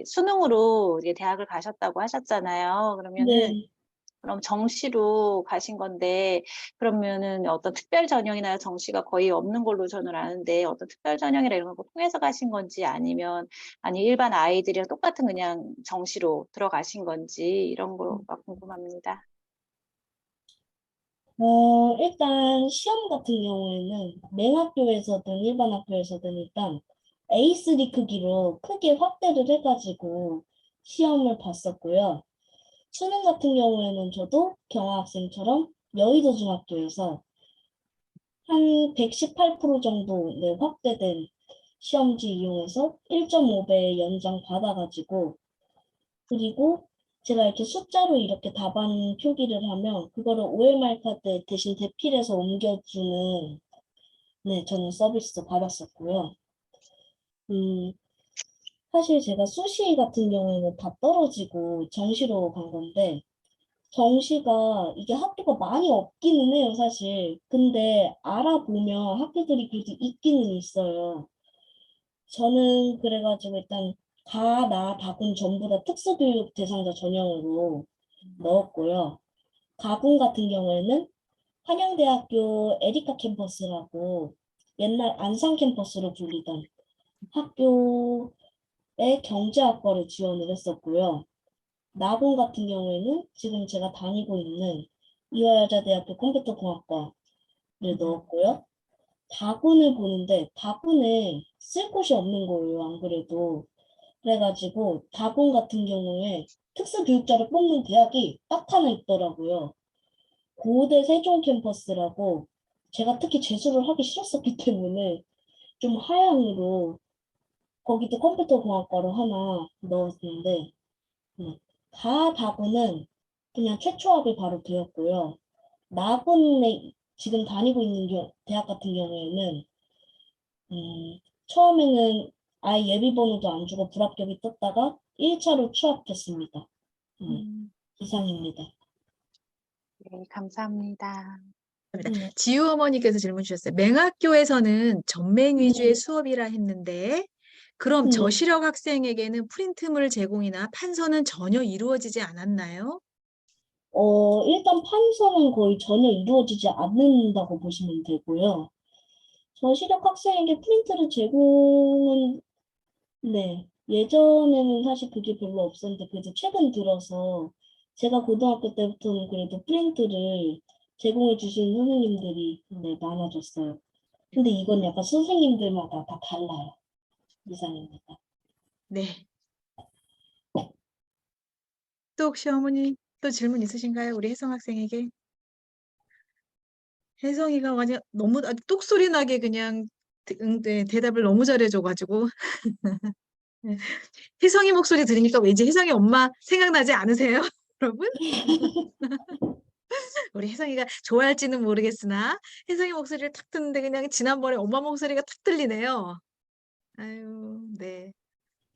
수능으로 이제 대학을 가셨다고 하셨잖아요. 그러면은 네. 그럼 정시로 가신 건데, 그러면은 어떤 특별 전형이나 정시가 거의 없는 걸로 저는 아는데, 어떤 특별 전형이나 이런 거 통해서 가신 건지, 아니 일반 아이들이랑 똑같은 그냥 정시로 들어가신 건지, 이런 거가 궁금합니다. 일단 시험 같은 경우에는 맹학교에서든 일반 학교에서든 일단 A3 크기로 크게 확대를 해가지고 시험을 봤었고요. 수능 같은 경우에는 저도 경아학생처럼 여의도 중학교에서 한 118% 정도 확대된 시험지 이용해서 1.5배 연장 받아가지고 그리고 제가 이렇게 숫자로 이렇게 답안 표기를 하면 그거를 OMR 카드 대신 대필해서 옮겨주는 저는 서비스 받았었고요. 음, 사실 제가 수시 같은 경우에는 다 떨어지고 정시로 간 건데, 정시가 이게 학교가 많이 없기는 해요, 사실. 근데 알아보면 학교들이 그래도 있기는 있어요. 저는 그래가지고 일단 가나 바군 전부 다 특수교육 대상자 전형으로 넣었고요. 가군 같은 경우에는 한양대학교 에리카 캠퍼스라고 옛날 안산 캠퍼스로 불리던 학교의 경제학과를 지원을 했었고요. 나군 같은 경우에는 지금 제가 다니고 있는 이화여자대학교 컴퓨터공학과를 넣었고요. 다군을 보는데 다군에 쓸 곳이 없는 거예요, 안 그래도. 그래가지고 다군 같은 경우에 특수교육자를 뽑는 대학이 딱 하나 있더라고요. 고대 세종 캠퍼스라고 제가 특히 재수를 하기 싫었었기 때문에 좀 하향으로 거기도 컴퓨터공학과로 하나 넣었는데 다군은 그냥 최초합이 바로 되었고요. 나군에 지금 다니고 있는 대학 같은 경우에는 처음에는 아예 예비번호도 안 주고 불합격이 떴다가 1차로 취합했습니다. 이상입니다. 네, 감사합니다. 지우 어머니께서 질문 주셨어요. 맹학교에서는 전맹 위주의 네. 수업이라 했는데 그럼 네. 저시력 학생에게는 프린트물 제공이나 판서는 전혀 이루어지지 않았나요? 일단 판서는 거의 전혀 이루어지지 않는다고 보시면 되고요. 저시력 학생에게 프린트를 제공은, 네, 예전에는 사실 그게 별로 없었는데, 그래도 최근 들어서 제가 고등학교 때부터는 그래도 프린트를 제공해 주시는 선생님들이 네, 많아졌어요. 근데 이건 약간 선생님들마다 다 달라요. 이상입니다. 네. 또 혹시 어머니 또 질문 있으신가요? 우리 혜성 학생에게. 혜성이가 완전 너무 아주 똑소리 나게 그냥 네, 대답을 너무 잘해줘가지고 네. 혜성이 목소리 들으니까 왠지 혜성이 엄마 생각나지 않으세요, 여러분? 우리 혜성이가 좋아할지는 모르겠으나 혜성이 목소리를 탁 듣는데 그냥 지난번에 엄마 목소리가 탁 들리네요. 아유, 네.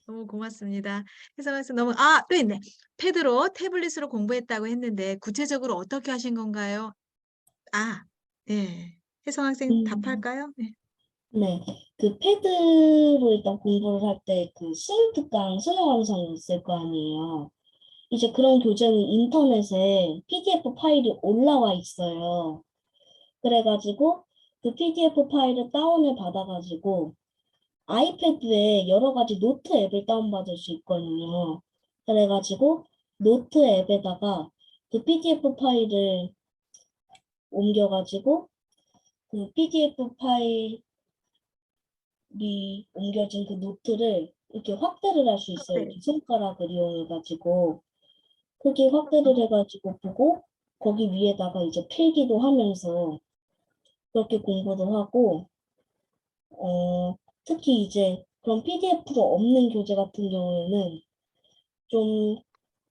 너무 고맙습니다. 혜성 학생 너무 또 있네. 패드로 태블릿으로 공부했다고 했는데 구체적으로 어떻게 하신 건가요? 네. 혜성 학생 답할까요? 네. 네, 그 패드로 일단 공부를 할 때 그 수능 특강 수능 완성이 있을 거 아니에요. 이제 그런 교재는 인터넷에 PDF 파일이 올라와 있어요. 그래가지고 그 PDF 파일을 다운을 받아가지고 아이패드에 여러 가지 노트 앱을 다운받을 수 있거든요. 그래가지고 노트 앱에다가 그 PDF 파일을 옮겨가지고 그 PDF 파일이 옮겨진 그 노트를 이렇게 확대를 할 수 있어요. 이렇게 손가락을 이용해가지고 크게 확대를 해가지고 보고 거기 위에다가 이제 필기도 하면서 그렇게 공부도 하고 특히 이제 그런 PDF로 없는 교재 같은 경우에는 좀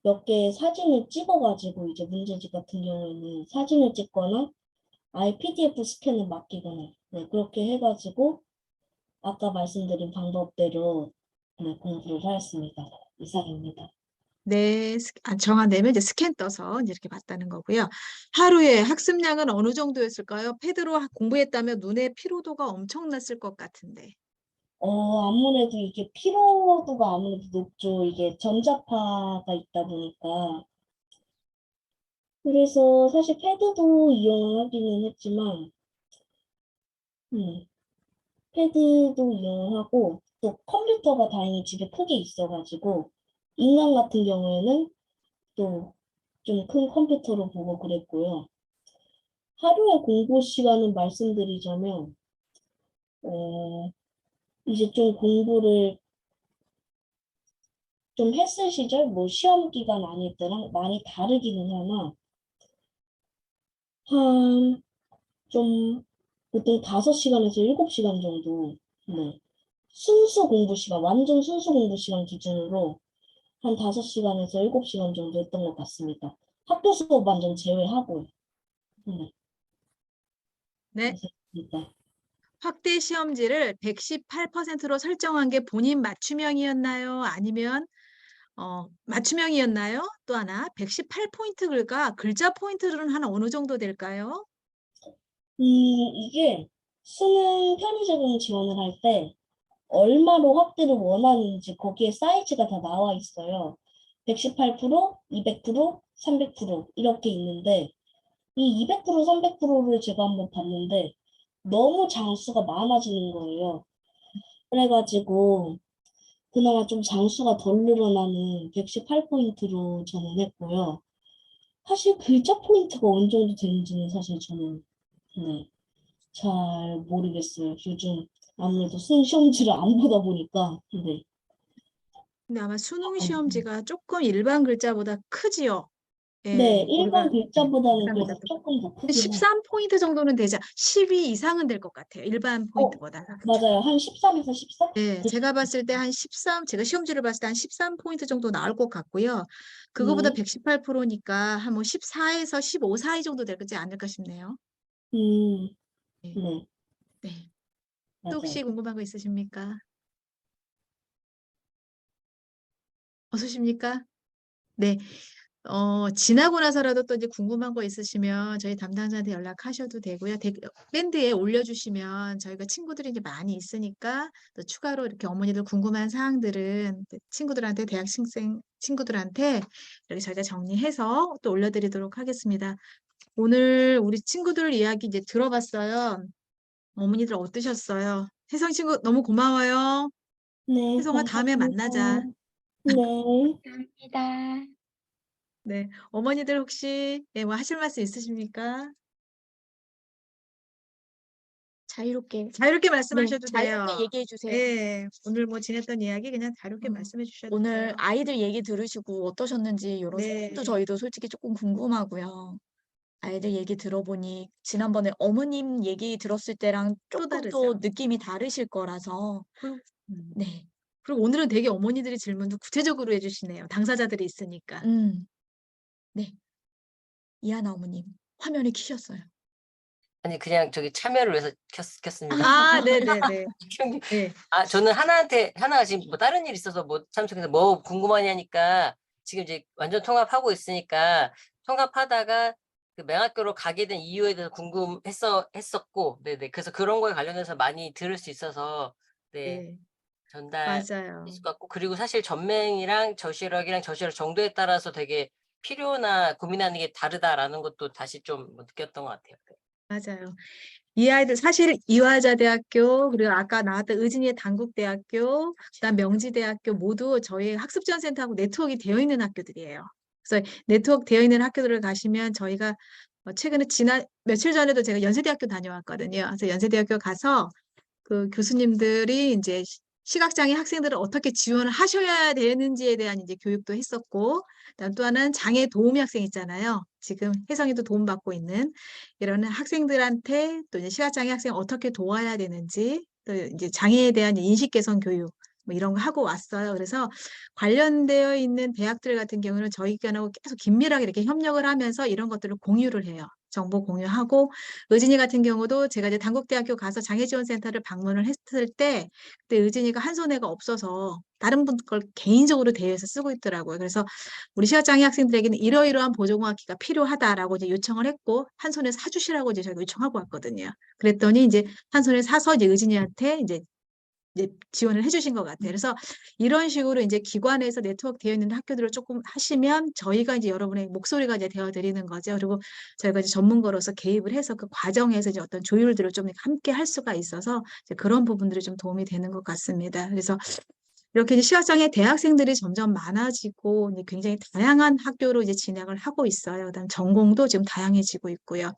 몇 개의 사진을 찍어가지고 이제 문제집 같은 경우에는 사진을 찍거나 아예 PDF 스캔을 맡기거나 네, 그렇게 해가지고 아까 말씀드린 방법대로 네, 공부를 하였습니다. 이상입니다. 네, 정한 이제 스캔 떠서 이제 이렇게 봤다는 거고요. 하루에 학습량은 어느 정도였을까요? 패드로 공부했다면 눈의 피로도가 엄청났을 것 같은데. 아무래도 이게 피로도가 아무래도 높죠. 이게 전자파가 있다 보니까. 그래서 사실 패드도 이용하기는 했지만, 패드도 이용하고, 또 컴퓨터가 다행히 집에 크게 있어가지고, 인강 같은 경우에는 또 좀 큰 컴퓨터로 보고 그랬고요. 하루에 공부 시간은 말씀드리자면, 이제 좀 공부를 좀 했을 시절, 뭐 시험 기간 아닐 때랑 많이 다르기는 하나, 좀 보통 5시간에서 7시간 정도, 네. 순수 공부 시간, 완전 순수 공부 시간 기준으로 한 5시간에서 7시간 정도 했던 것 같습니다. 학교 수업 완전 제외하고요. 네. 네. 그렇습니다. 확대 시험지를 118%로 설정한 게 본인 맞춤형이었나요? 아니면 맞춤형이었나요? 또 하나 118포인트 글자 포인트는 한 어느 정도 될까요? 이게 수능 편의 적용 지원을 할 때 얼마로 확대를 원하는지 거기에 사이즈가 다 나와 있어요. 118%, 200%, 300% 이렇게 있는데 이 200%, 300%를 제가 한번 봤는데 너무 장수가 많아지는 거예요. 그래가지고 그나마 좀 장수가 덜 늘어나는 118포인트로 저는 했고요. 사실 글자 포인트가 어느 정도 되는지는 사실 저는 네, 잘 모르겠어요. 요즘 아무래도 수능 시험지를 안 보다 보니까 네. 근데 아마 수능 시험지가 조금 일반 글자보다 크지요? 네, 예, 일반 글자보다는 일반 그래도 글자보다. 조금 더 크긴 해요. 13포인트 정도는 되지, 12 이상은 될 것 같아요. 일반 포인트보다. 맞아요. 한 13에서 14? 네, 제가 봤을 때 한 13, 제가 시험지를 봤을 때 한 13포인트 정도 나올 것 같고요. 그거보다 네. 118%니까 한 뭐 14에서 15 사이 정도 되지 않을까 싶네요. 네. 네. 네. 또 맞아요. 혹시 궁금한 거 있으십니까? 없으십니까? 네. 지나고 나서라도 또 이제 궁금한 거 있으시면 저희 담당자한테 연락하셔도 되고요. 밴드에 올려주시면 저희가 친구들이 이제 많이 있으니까 또 추가로 이렇게 어머니들 궁금한 사항들은 친구들한테, 대학생 친구들한테 이렇게 저희가 정리해서 또 올려드리도록 하겠습니다. 오늘 우리 친구들 이야기 이제 들어봤어요. 어머니들 어떠셨어요? 혜성 친구 너무 고마워요. 네, 혜성아, 다음에 만나자. 네. 감사합니다. 네. 어머니들 혹시 뭐 하실 말씀 있으십니까? 자유롭게 말씀하셔도 돼요. 자유롭게 얘기해 주세요. 네. 오늘 뭐 지냈던 이야기 그냥 자유롭게 말씀해 주셔도 오늘 돼요. 아이들 얘기 들으시고 어떠셨는지 이런 네. 소감도 저희도 솔직히 조금 궁금하고요. 아이들 얘기 들어보니 지난번에 어머님 얘기 들었을 때랑 조금 또 다르죠. 느낌이 다르실 거라서 네. 그리고 오늘은 되게 어머니들이 질문도 구체적으로 해주시네요. 당사자들이 있으니까. 네. 이하나 어머님 화면을 키셨어요. 아니 그냥 저기 참여를 위해서 켰습니다. 아, 네네네. 네. 아, 저는 하나가 지금 뭐 다른 일 있어서 못 참석해서 뭐 궁금하냐니까 지금 이제 완전 통합하고 있으니까 통합하다가 그 맹학교로 가게 된 이유에 대해서 했었고, 네네. 그래서 그런 거에 관련해서 많이 들을 수 있어서 네, 네. 전달했을 맞아요. 것 같고, 그리고 사실 전맹이랑 저시력이랑 저시력 정도에 따라서 되게 필요나 고민하는 게 다르다라는 것도 다시 좀 느꼈던 것 같아요. 맞아요. 이 아이들 사실 이화여자대학교, 그리고 아까 나왔던 의진이의 단국대학교, 그다음 명지대학교 모두 저희 학습지원센터하고 네트워크가 되어 있는 학교들이에요. 그래서 네트워크 되어 있는 학교들을 가시면 저희가 최근에 며칠 전에도 제가 연세대학교 다녀왔거든요. 그래서 연세대학교 가서 그 교수님들이 이제 시각장애 학생들을 어떻게 지원을 하셔야 되는지에 대한 이제 교육도 했었고, 그다음 또 하나는 장애 도우미 학생 있잖아요. 지금 혜성이도 도움받고 있는 이런 학생들한테 또 이제 시각장애 학생 어떻게 도와야 되는지, 또 이제 장애에 대한 인식 개선 교육 뭐 이런 거 하고 왔어요. 그래서 관련되어 있는 대학들 같은 경우는 저희 기관하고 계속 긴밀하게 이렇게 협력을 하면서 이런 것들을 공유를 해요. 정보 공유하고, 의진이 같은 경우도 제가 이제 단국대학교 가서 장애지원센터를 방문을 했을 때 그때 의진이가 한 손에가 없어서 다른 분 걸 개인적으로 대여해서 쓰고 있더라고요. 그래서 우리 시각장애 학생들에게는 이러이러한 보조공학기가 필요하다라고 이제 요청을 했고, 한 손에 사주시라고 이제 저희가 요청하고 왔거든요. 그랬더니 이제 한 손에 사서 이제 의진이한테 이제 지원을 해주신 것 같아요. 그래서 이런 식으로 이제 기관에서 네트워크 되어 있는 학교들을 조금 하시면 저희가 이제 여러분의 목소리가 이제 되어 드리는 거죠. 그리고 저희가 이제 전문가로서 개입을 해서 그 과정에서 이제 어떤 조율들을 좀 함께 할 수가 있어서 이제 그런 부분들이 좀 도움이 되는 것 같습니다. 그래서 이렇게 이제 시각장애 대학생들이 점점 많아지고 이제 굉장히 다양한 학교로 이제 진행을 하고 있어요. 그다음 전공도 지금 다양해지고 있고요.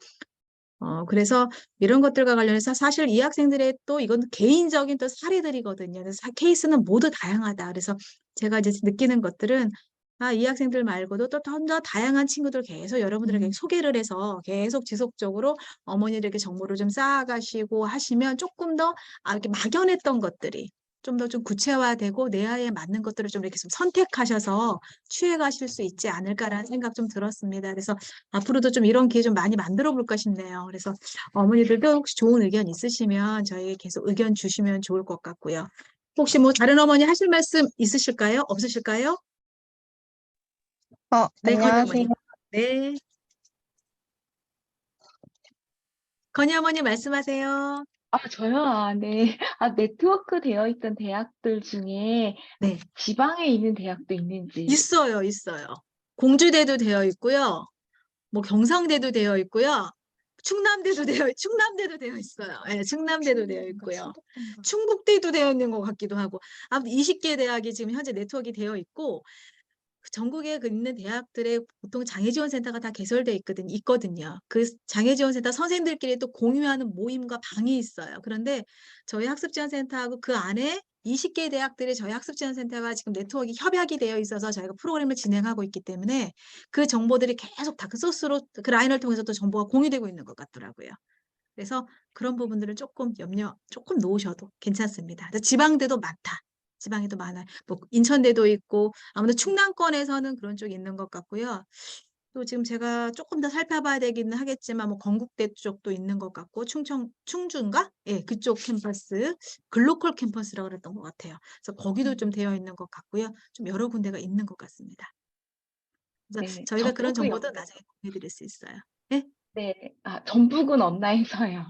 그래서 이런 것들과 관련해서 사실 이 학생들의 또 이건 개인적인 또 사례들이거든요. 그래서 케이스는 모두 다양하다. 그래서 제가 이제 느끼는 것들은 이 학생들 말고도 또 더 다양한 친구들 계속 여러분들에게 소개를 해서 계속 지속적으로 어머니들에게 정보를 좀 쌓아가시고 하시면 조금 더 이렇게 막연했던 것들이 좀 더 좀 구체화되고 내야에 맞는 것들을 좀 이렇게 좀 선택하셔서 취해 가실 수 있지 않을까라는 생각 좀 들었습니다. 그래서 앞으로도 좀 이런 기회 좀 많이 만들어 볼까 싶네요. 그래서 어머니들도 혹시 좋은 의견 있으시면 저희에게 계속 의견 주시면 좋을 것 같고요. 혹시 뭐 다른 어머니 하실 말씀 있으실까요? 없으실까요? 네, 건희 안녕하세요. 어머니. 네. 건희 어머니 말씀하세요. 저요? 네. 네트워크 되어 있던 대학들 중에 네. 지방에 있는 대학도 있는지. 있어요, 있어요. 공주대도 되어 있고요. 뭐 경상대도 되어 있고요. 충남대도 되어 있어요. 예, 충남대도 되어 있고요. 충북대도 되어 있는 것 같기도 하고. 아무튼 20개 대학이 지금 현재 네트워크가 되어 있고, 전국에 있는 대학들의 보통 장애지원센터가 다 개설돼 있거든요. 그 장애지원센터 선생님들끼리 또 공유하는 모임과 방이 있어요. 그런데 저희 학습지원센터하고 그 안에 20개 대학들의 저희 학습지원센터가 지금 네트워크 협약이 되어 있어서 저희가 프로그램을 진행하고 있기 때문에 그 정보들이 계속 다 그 소스로 그 라인을 통해서 또 정보가 공유되고 있는 것 같더라고요. 그래서 그런 부분들을 조금 조금 놓으셔도 괜찮습니다. 지방대도 많다. 지방에도 많아요. 뭐 인천대도 있고 아무래도 충남권에서는 그런 쪽이 있는 것 같고요. 또 지금 제가 조금 더 살펴봐야 되기는 하겠지만 뭐 건국대 쪽도 있는 것 같고 충주인가? 예, 그쪽 캠퍼스 글로컬 캠퍼스라고 그랬던 것 같아요. 그래서 거기도 좀 되어 있는 것 같고요. 좀 여러 군데가 있는 것 같습니다. 그래서 네. 저희가 그런 전북은 정보도 나중에 공유드릴 수 있어요. 예? 네. 전북은 없나 해서요.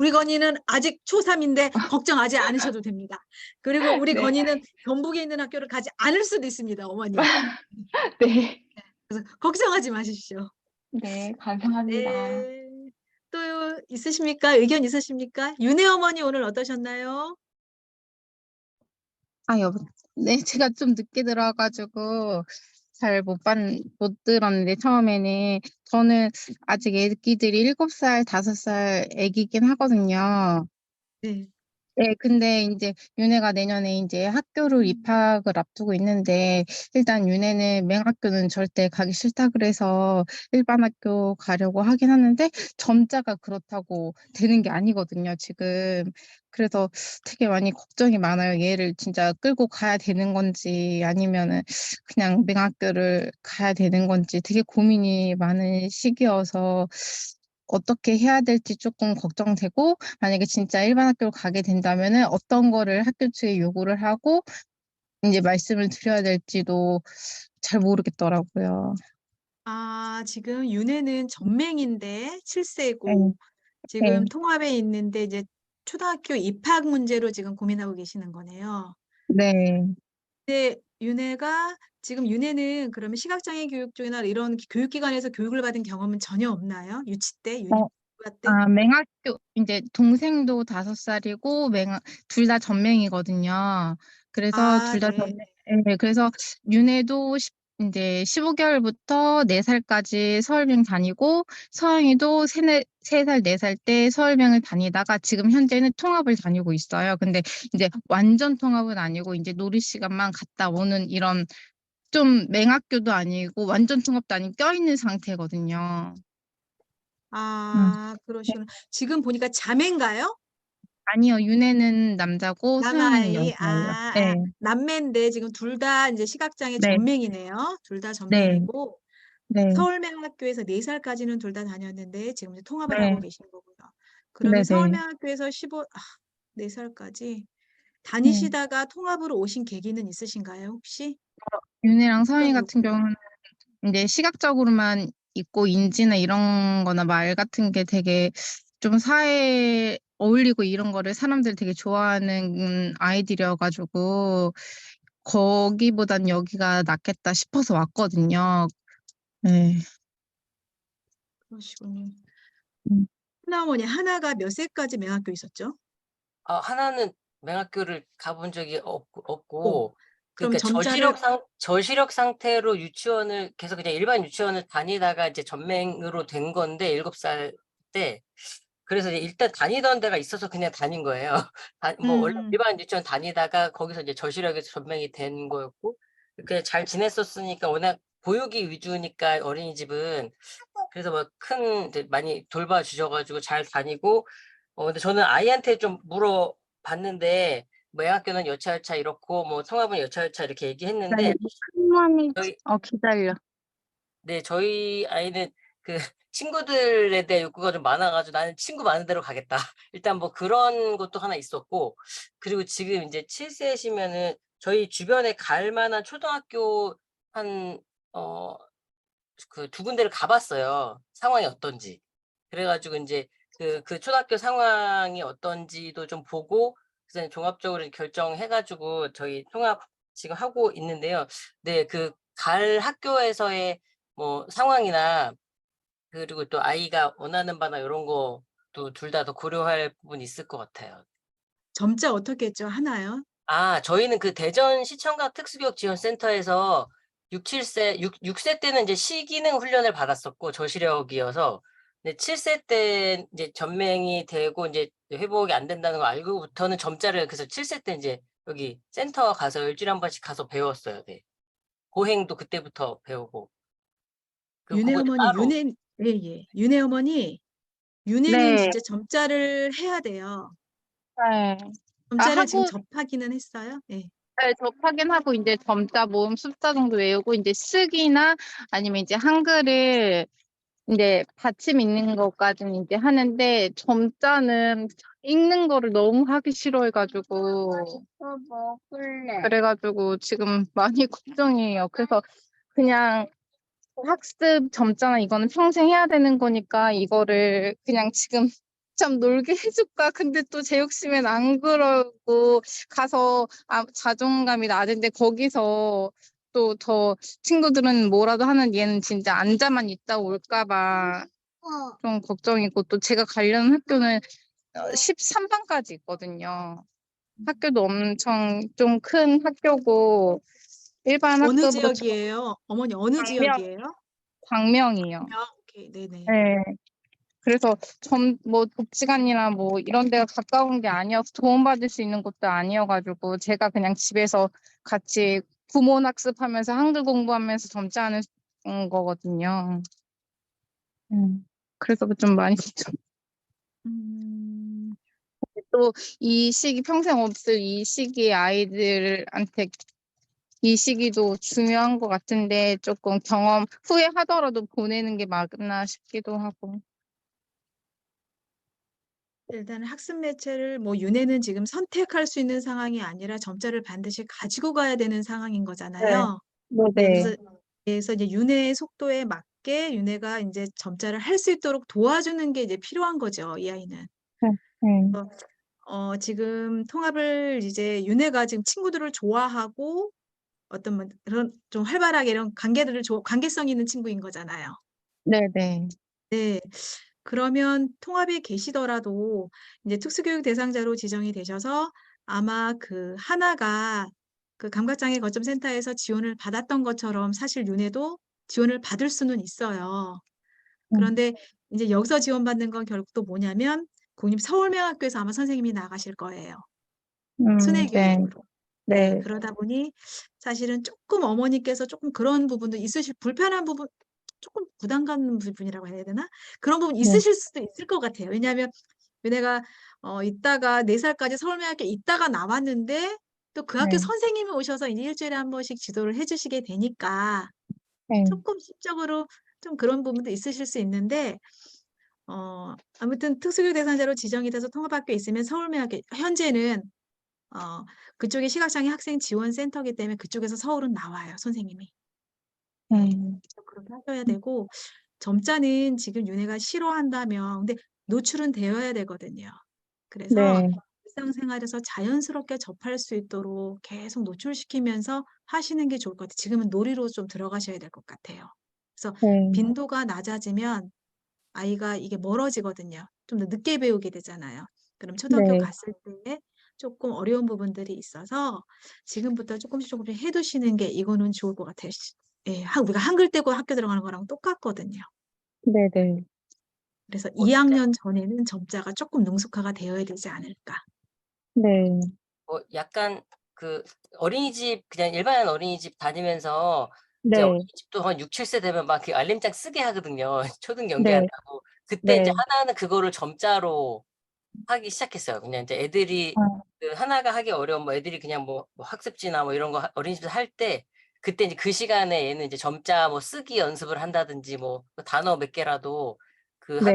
우리 건이는 아직 초3인데 걱정하지 않으셔도 됩니다. 그리고 우리 네. 건이는 경북에 있는 학교를 가지 않을 수도 있습니다, 어머니. 네. 그래서 걱정하지 마십시오. 네. 감사합니다. 네. 또 있으십니까? 의견 있으십니까? 윤혜 어머니 오늘 어떠셨나요? 네, 제가 좀 늦게 들어와가지고 잘 못 들었는데, 처음에는. 저는 아직 애기들이 7살, 5살 애기긴 하거든요. 네. 네, 근데 이제 윤혜가 내년에 이제 학교를 입학을 앞두고 있는데, 일단 윤혜는 맹학교는 절대 가기 싫다 그래서 일반 학교 가려고 하긴 하는데, 점자가 그렇다고 되는 게 아니거든요, 지금. 그래서 되게 많이 걱정이 많아요. 얘를 진짜 끌고 가야 되는 건지, 아니면은 그냥 맹학교를 가야 되는 건지 되게 고민이 많은 시기여서 어떻게 해야 될지 조금 걱정되고, 만약에 진짜 일반 학교를 가게 된다면은 어떤 거를 학교 측에 요구를 하고 이제 말씀을 드려야 될지도 잘 모르겠더라고요. 아, 지금 윤혜는 전맹인데 네, 7세고 지금 네, 통합에 있는데 이제 초등학교 입학 문제로 지금 고민하고 계시는 거네요. 네. 근데 지금 윤혜는 그러면 시각장애 교육 쪽이나 이런 교육기관에서 교육을 받은 경험은 전혀 없나요? 유치 때, 어, 유니바 때? 맹학교, 이제 동생도 5살이고, 둘 다 전맹이거든요. 그래서 아, 둘 다 네. 전맹, 네, 그래서 윤혜도 이제 15개월부터 4살까지 서울병 다니고, 서영이도 3살, 4살 때 서울병을 다니다가 지금 현재는 통합을 다니고 있어요. 근데 이제 완전 통합은 아니고, 이제 놀이 시간만 갔다 오는 이런 좀 맹학교도 아니고, 완전 통합도 아닌 껴있는 상태거든요. 음. 아, 그러시구나. 지금 보니까 자매인가요? 아니요, 윤혜는 남자고 서영이는 남아이. 여자예요. 네, 남매인데 지금 둘 다 이제 시각장애 네, 전맹이네요. 둘 다 네, 전맹이고 네, 서울맹학교에서 4살까지는 둘 다 다녔는데 지금 이제 통합을 하고 네, 계신 거고요. 그러면 네, 네. 4살까지 네. 다니시다가 통합으로 오신 계기는 있으신가요, 혹시? 윤혜랑 서영이 어떤 같은 요건으로? 경우는 이제 시각적으로만 있고 인지나 이런 거나 말 같은 게 되게 좀 사회에 어울리고 이런 거를 사람들이 되게 좋아하는 아이들이어가지고 거기보단 여기가 낫겠다 싶어서 왔거든요. 네. 그러시군요. 음. 하나어머니 하나가 몇 세까지 맹학교 있었죠? 하나는 맹학교를 가본 적이 오, 없고, 그럼 그러니까 점자를 저시력 상태로 유치원을 계속 그냥 일반 유치원을 다니다가 이제 전맹으로 된 건데, 7살 때. 그래서 이제 일단 다니던 데가 있어서 그냥 다닌 거예요. 뭐 원래 음, 일반 유치원 다니다가 거기서 이제 저시력에서 전맹이 된 거였고, 그냥 잘 지냈었으니까 워낙 보육이 위주니까 어린이집은. 그래서 뭐 많이 돌봐주셔가지고 잘 다니고, 근데 저는 아이한테 좀 물어봤는데, 매학교는 여차여차 이렇고 뭐 통합은 여차여차 이렇게 얘기했는데 네, 한번에 저희 기다려. 네, 저희 아이는 그 친구들에 대한 욕구가 좀 많아가지고 나는 친구 많은 데로 가겠다. 일단 뭐 그런 것도 하나 있었고, 그리고 지금 이제 7세시면은 저희 주변에 갈 만한 초등학교 그 두 군데를 가봤어요. 상황이 어떤지. 그래가지고 이제 그 초등학교 상황이 어떤지도 좀 보고, 그래서 종합적으로 결정해가지고 저희 통합 지금 하고 있는데요. 네, 그 갈 학교에서의 뭐 상황이나 그리고 또 아이가 원하는 바나 이런 것도 둘 다 더 고려할 부분이 있을 것 같아요. 점자 어떻게 했죠? 하나요? 저희는 그 대전 시청각 특수교육지원센터에서 6세 때는 이제 시기능 훈련을 받았었고 저시력이어서, 근데 7세 때 이제 전맹이 되고 이제 회복이 안 된다는 걸 알고부터는 점자를, 그래서 7세 때 이제 여기 센터 가서 일주일에 한 번씩 가서 배웠어요. 네. 보행도 그때부터 배우고. 윤혜 그거 어머니, 따로. 윤혜 어머니, 윤혜는 네, 진짜 점자를 해야 돼요. 네. 점자를 지금 하고, 접하기는 했어요? 예. 네, 접하긴 하고, 이제 점자, 모음, 숫자 정도 외우고, 이제 쓰기나 아니면 이제 한글을 이제 받침 있는 것까지는 이제 하는데, 점자는 읽는 거를 너무 하기 싫어해가지고, 그래가지고 지금 많이 걱정이에요. 그래서 그냥 학습 점자나 이거는 평생 해야 되는 거니까 이거를 그냥 지금 좀 놀게 해줄까? 근데 또 제 욕심엔 안 그러고 가서 자존감이 낮은데 거기서 또 더 친구들은 뭐라도 하는 얘는 진짜 앉아만 있다 올까 봐 좀 걱정이고, 또 제가 가려는 학교는 13반까지 있거든요. 학교도 엄청 좀 큰 학교고 일반 어느 학교보다 지역이에요? 어머니 어느 지역이에요? 광명이요. 오케이, 네네. 네. 그래서 뭐 복지관이나 뭐 이런 데가 가까운 게 아니어서 도움받을 수 있는 곳도 아니어가지고 제가 그냥 집에서 같이 구몬 학습하면서 한글 공부하면서 점자하는 거거든요. 그래서 좀 많이 걱정. 음, 또 이 시기 평생 없을 이 시기에 아이들한테 이 시기도 중요한 것 같은데 조금 경험 후회하더라도 보내는 게 맞나 싶기도 하고. 일단 학습 매체를 뭐 윤혜는 지금 선택할 수 있는 상황이 아니라 점자를 반드시 가지고 가야 되는 상황인 네. 거잖아요. 네, 네네. 그래서 이제 윤혜의 속도에 맞게 윤혜가 이제 점자를 할 수 있도록 도와주는 게 이제 필요한 거죠, 이 아이는. 네. 지금 통합을 이제 윤혜가 지금 친구들을 좋아하고 어떤 뭐 그런 좀 활발하게 이런 관계성 있는 친구인 거잖아요. 네네. 네. 그러면 통합에 계시더라도 이제 특수교육 대상자로 지정이 되셔서 아마 그 하나가 그 감각장애 거점 센터에서 지원을 받았던 것처럼 사실 윤혜도 지원을 받을 수는 있어요. 그런데 이제 여기서 지원받는 건 결국 또 뭐냐면 국립 서울명학교에서 아마 선생님이 나가실 거예요. 순회 네. 교육으로. 네, 그러다 보니 사실은 조금 어머니께서 조금 그런 부분도 있으실, 불편한 부분, 조금 부담 가는 부분이라고 해야 되나? 그런 부분 있으실 수도 있을 것 같아요. 왜냐하면 내가 있다가 4살까지 서울명학교에 있다가 나왔는데 또 그 학교 선생님이 오셔서 이제 일주일에 한 번씩 지도를 해주시게 되니까 조금 심적으로 좀 그런 부분도 있으실 수 있는데 아무튼 특수교육 대상자로 지정이 돼서 통합학교에 있으면 서울명학교 현재는 그쪽이 시각장애 학생 지원센터이기 때문에 그쪽에서 서울은 나와요, 선생님이. 그렇게 하셔야 되고, 점자는 지금 윤혜가 싫어한다면, 근데 노출은 되어야 되거든요. 그래서 일상생활에서 자연스럽게 접할 수 있도록 계속 노출시키면서 하시는 게 좋을 것 같아요. 지금은 놀이로 좀 들어가셔야 될 것 같아요. 그래서 빈도가 낮아지면 아이가 이게 멀어지거든요. 좀 더 늦게 배우게 되잖아요. 그럼 초등학교 갔을 때 조금 어려운 부분들이 있어서 지금부터 조금씩 해두시는 게 이거는 좋을 것 같아요. 예, 우리가 한글 떼고 학교 들어가는 거랑 똑같거든요. 네네. 그래서 2학년 전에는 점자가 조금 능숙화가 되어야 되지 않을까. 네. 약간 그 어린이집, 그냥 일반 어린이집 다니면서 이제 네. 어린이집도 한 6, 7세 되면 막 그 알림장 쓰게 하거든요. 초등 네. 연계한다고. 그때 이제 네. 하나는 그거를 점자로 하기 시작했어요. 그냥 이제 애들이 그 하나가 하기 어려운 뭐 애들이 그냥 뭐 학습지나 뭐 이런 거 어린이집에서 할 때 그때 이제 그 시간에 얘는 이제 점자 뭐 쓰기 연습을 한다든지 뭐 단어 몇 개라도 그 네.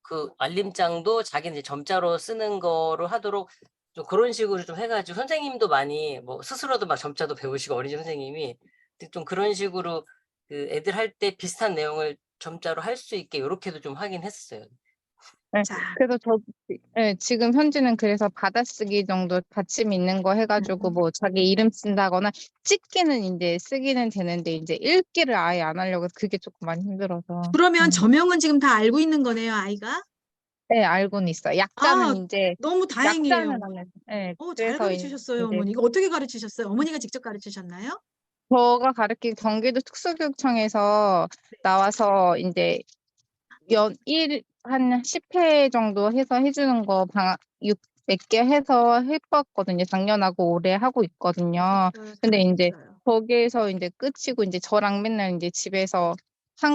그 알림장도 자기는 이제 점자로 쓰는 거로 하도록 좀 그런 식으로 좀 해가지고 선생님도 많이 뭐 스스로도 막 점자도 배우시고 어린이집 선생님이 좀 그런 식으로 그 애들 할 때 비슷한 내용을 점자로 할 수 있게 요렇게도 좀 하긴 했었어요. 네. 자, 그래서 지금 현지는 그래서 받아쓰기 정도 받침 있는 거 해가지고 뭐 자기 이름 쓴다거나 찍기는 이제 쓰기는 되는데 이제 읽기를 아예 안 하려고 해서 그게 조금 많이 힘들어서. 그러면 저명은 지금 다 알고 있는 거네요, 아이가? 네, 알고는 있어요. 아, 약자는 이제 너무 다행이에요. 약자는 안 해요. 네, 잘 그래서 가르치셨어요, 이제 어머니. 이거 어떻게 가르치셨어요? 어머니가 직접 가르치셨나요? 저가 가르친 경기도 특수교육청에서 나와서 이제 한 10회 정도 해서 해주는 거 몇 개 해서 해봤거든요. 작년하고 올해 하고 있거든요. 근데 이제 잘하셨어요. 거기에서 이제 끝이고 이제 저랑 맨날 이제 집에서 아,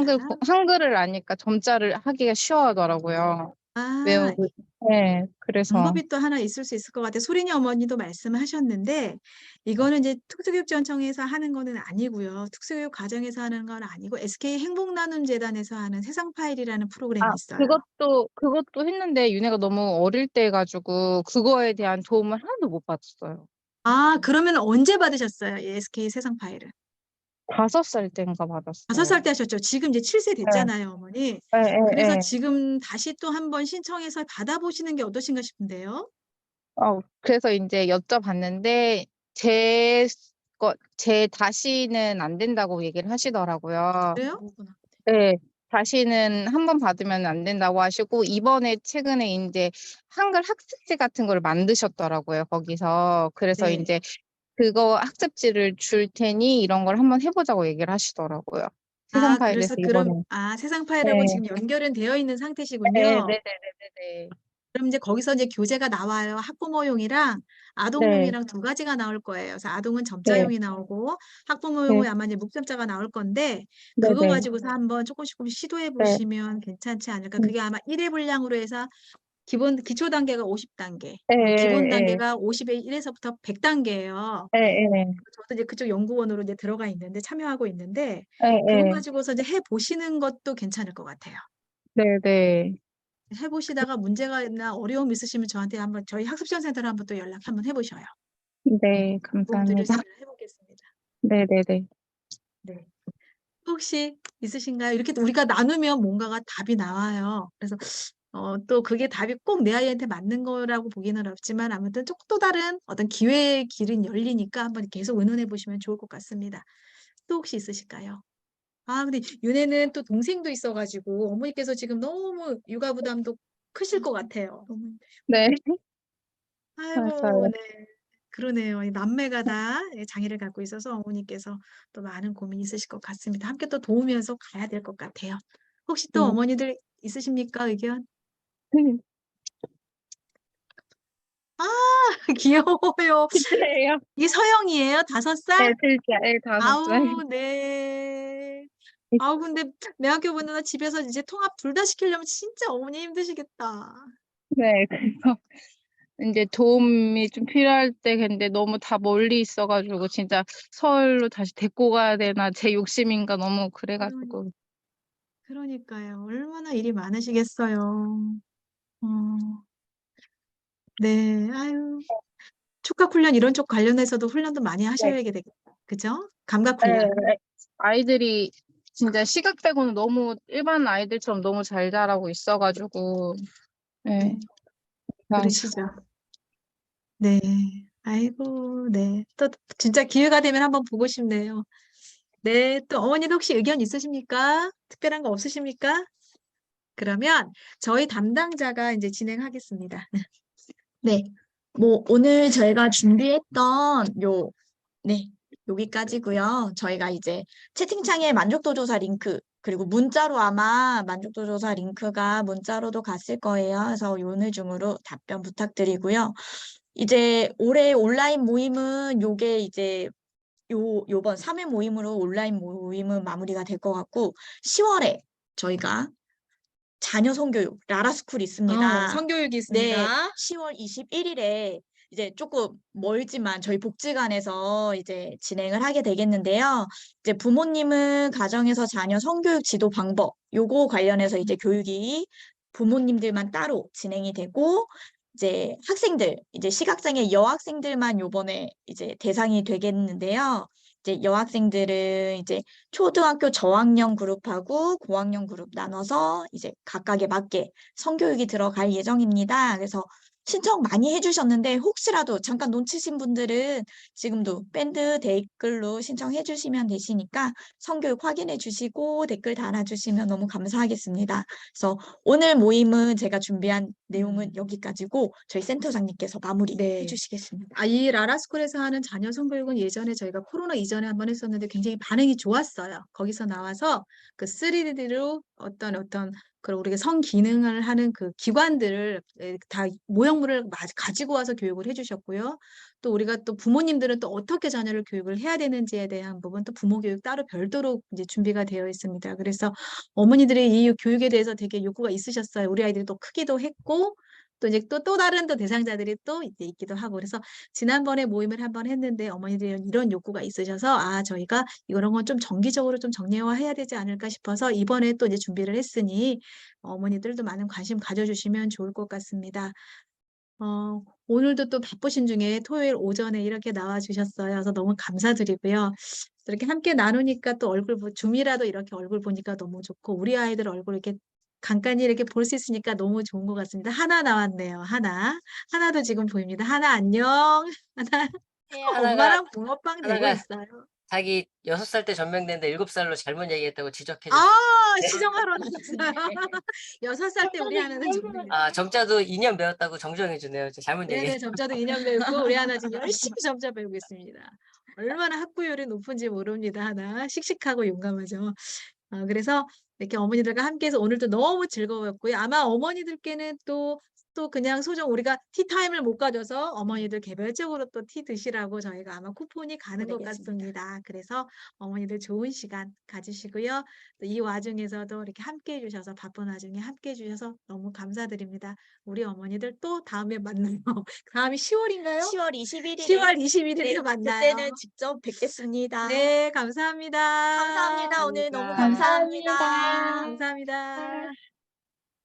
한글을 아니까 점자를 하기가 쉬워하더라고요. 아, 외우고. 네, 그래서. 방법이 또 하나 있을 수 있을 것 같아요. 소린이 어머니도 말씀하셨는데, 이거는 이제 특수교육지원청에서 하는 거는 아니고요. 특수교육 과정에서 하는 건 아니고, SK 행복나눔재단에서 하는 세상 파일이라는 프로그램이 있어요. 그것도 했는데 윤혜가 너무 어릴 때 해가지고 그거에 대한 도움을 하나도 못 받았어요. 아, 그러면 언제 받으셨어요? 이 SK 세상 파일을? 5살 때인가 5살 받았어요. 때 하셨죠? 지금 이제 7세 네, 됐잖아요, 어머니. 네, 네, 그래서 네. 지금 다시 또 한번 신청해서 받아보시는 게 어떠신가 싶은데요? 그래서 이제 여쭤봤는데 제 다시는 안 된다고 얘기를 하시더라고요. 그래요? 네, 다시는 한 번 받으면 안 된다고 하시고 이번에 최근에 이제 한글 학습지 같은 걸 만드셨더라고요, 거기서. 그래서 네. 이제 그거 학습지를 줄 테니 이런 걸 한번 해보자고 얘기를 하시더라고요. 세상 아, 파일에서 그래서 그럼, 이번에. 세상 파일하고 네, 지금 연결은 되어 있는 네, 상태시군요. 네. 그럼 이제 거기서 이제 교재가 나와요. 학부모용이랑 네, 아동용이랑 두 가지가 나올 거예요. 그래서 아동은 네, 점자용이 나오고 학부모용은 아마 이제 묵점자가 나올 건데 네, 그거 네, 가지고서 한번 조금씩 시도해 네, 보시면 괜찮지 않을까. 네, 그게 아마 1회 분량으로 해서 기초 단계가 50단계, 네, 그리고 기본 네, 단계가 50의 1에서부터 100단계예요. 네, 저도 이제 그쪽 연구원으로 이제 들어가 있는데 참여하고 있는데 네, 그거 네, 가지고서 이제 해 보시는 것도 괜찮을 것 같아요. 네, 네. 해보시다가 문제가 있나 어려움 있으시면 저한테 한번 저희 학습지원센터로 한번 또 연락 한번 해보셔요. 네, 도움 드릴 수 감사합니다. 있으면 해보겠습니다. 네, 네, 네. 네. 혹시 있으신가요? 이렇게 우리가 나누면 뭔가가 답이 나와요. 그래서 또 그게 답이 꼭 내 아이한테 맞는 거라고 보기는 어렵지만 아무튼 또 다른 어떤 기회의 길은 열리니까 한번 계속 의논해 보시면 좋을 것 같습니다. 또 혹시 있으실까요? 근데 윤혜는 또 동생도 있어가지고 어머니께서 지금 너무 육아 부담도 크실 것 같아요. 너무 네, 아이고, 맞아요. 네. 그러네요. 이 남매가 다 장애를 갖고 있어서 어머니께서 또 많은 고민이 있으실 것 같습니다. 함께 또 도우면서 가야 될 것 같아요. 혹시 또 어머니들 있으십니까? 의견? 귀여워요. 진짜예요? 이 서영이에요? 5살? 네, 진짜, 5살. 아우, 네. 근데 내 학교 보내다 집에서 이제 통합 둘 다 시키려면 진짜 어머니 힘드시겠다. 네, 그래서 이제 도움이 좀 필요할 때 근데 너무 다 멀리 있어가지고 진짜 서울로 다시 데리고 가야 되나 제 욕심인가 너무 그래가지고. 그러니까요. 얼마나 일이 많으시겠어요. 어, 네. 아유. 촉각 훈련 이런 쪽 관련해서도 훈련도 많이 하셔야 되겠다. 그죠? 감각 네, 훈련. 아이들이 진짜 시각 빼고는 너무 일반 아이들처럼 너무 잘 자라고 있어가지고. 네. 네. 그러시죠. 네. 아이고, 네. 또 진짜 기회가 되면 한번 보고 싶네요. 네. 또 어머니도 혹시 의견 있으십니까? 특별한 거 없으십니까? 그러면 저희 담당자가 이제 진행하겠습니다. 네. 오늘 저희가 준비했던 네, 여기까지고요. 저희가 이제 채팅창에 만족도 조사 링크, 그리고 문자로 아마 만족도 조사 링크가 문자로도 갔을 거예요. 그래서 오늘 중으로 답변 부탁드리고요. 이제 올해 온라인 모임은 요게 이제 요번 3회 모임으로 온라인 모임은 마무리가 될 것 같고, 10월에 저희가 자녀 성교육 라라스쿨이 있습니다. 성교육이 네, 있습니다. 10월 21일에 이제 조금 멀지만 저희 복지관에서 이제 진행을 하게 되겠는데요. 이제 부모님은 가정에서 자녀 성교육 지도 방법 요거 관련해서 이제 교육이 부모님들만 따로 진행이 되고 이제 학생들 이제 시각장애 여학생들만 요번에 이제 대상이 되겠는데요. 이제 여학생들은 이제 초등학교 저학년 그룹하고 고학년 그룹 나눠서 이제 각각에 맞게 성교육이 들어갈 예정입니다. 그래서 신청 많이 해주셨는데 혹시라도 잠깐 놓치신 분들은 지금도 밴드 댓글로 신청해 주시면 되시니까 성교육 확인해 주시고 댓글 달아주시면 너무 감사하겠습니다. 그래서 오늘 모임은 제가 준비한 내용은 여기까지고 저희 센터장님께서 마무리 네. 해주시겠습니다. 이 라라스쿨에서 하는 자녀 성교육은 예전에 저희가 코로나 이전에 한번 했었는데 굉장히 반응이 좋았어요. 거기서 나와서 그 3D로 어떤 그런 우리가 성기능을 하는 그 기관들을 다 모형물을 가지고 와서 교육을 해주셨고요. 또 우리가 또 부모님들은 또 어떻게 자녀를 교육을 해야 되는지에 대한 부분 또 부모 교육 따로 별도로 이제 준비가 되어 있습니다. 그래서 어머니들이 이 교육에 대해서 되게 욕구가 있으셨어요. 우리 아이들이 또 크기도 했고 또 이제 또 다른 또 대상자들이 또 이제 있기도 하고 그래서 지난번에 모임을 한번 했는데 어머니들이 이런 욕구가 있으셔서 저희가 이런 건 좀 정기적으로 좀 정례화해야 되지 않을까 싶어서 이번에 또 이제 준비를 했으니 어머니들도 많은 관심 가져주시면 좋을 것 같습니다. 오늘도 또 바쁘신 중에 토요일 오전에 이렇게 나와주셨어요. 그래서 너무 감사드리고요. 이렇게 함께 나누니까 또 줌이라도 이렇게 얼굴 보니까 너무 좋고 우리 아이들 얼굴 이렇게 간간히 이렇게 볼 수 있으니까 너무 좋은 것 같습니다. 하나 나왔네요. 하나도 지금 보입니다. 하나 안녕. 하나 하나가 엄마랑 붕어빵 되고 하나가 있어요. 자기 6살 때 전명됐는데 7살로 잘못 얘기했다고 지적해 아, 줬어요. 시정하러 나왔어요. 6살 때 우리 하나는 정말 점자도 2년 배웠다고 정정해 주네요. 잘못 네네, 얘기했어요. 점자도 2년 배우고 우리 하나 지금 열심히 점자 배우고 있습니다. 얼마나 학구열이 높은지 모릅니다. 하나 씩씩하고 용감하죠. 그래서 이렇게 어머니들과 함께해서 오늘도 너무 즐거웠고요. 아마 어머니들께는 또 그냥 우리가 티타임을 못 가져서 어머니들 개별적으로 또 티 드시라고 저희가 아마 쿠폰이 가는 것 보내겠습니다. 같습니다. 그래서 어머니들 좋은 시간 가지시고요. 또 이 와중에서도 이렇게 함께 해주셔서 바쁜 와중에 함께 해주셔서 너무 감사드립니다. 우리 어머니들 또 다음에 만나요. 다음이 10월인가요? 10월 21일에 10월 21일에 네, 만나요. 그때는 직접 뵙겠습니다. 네, 감사합니다. 감사합니다. 오늘 너무 감사합니다. 감사합니다. 감사합니다.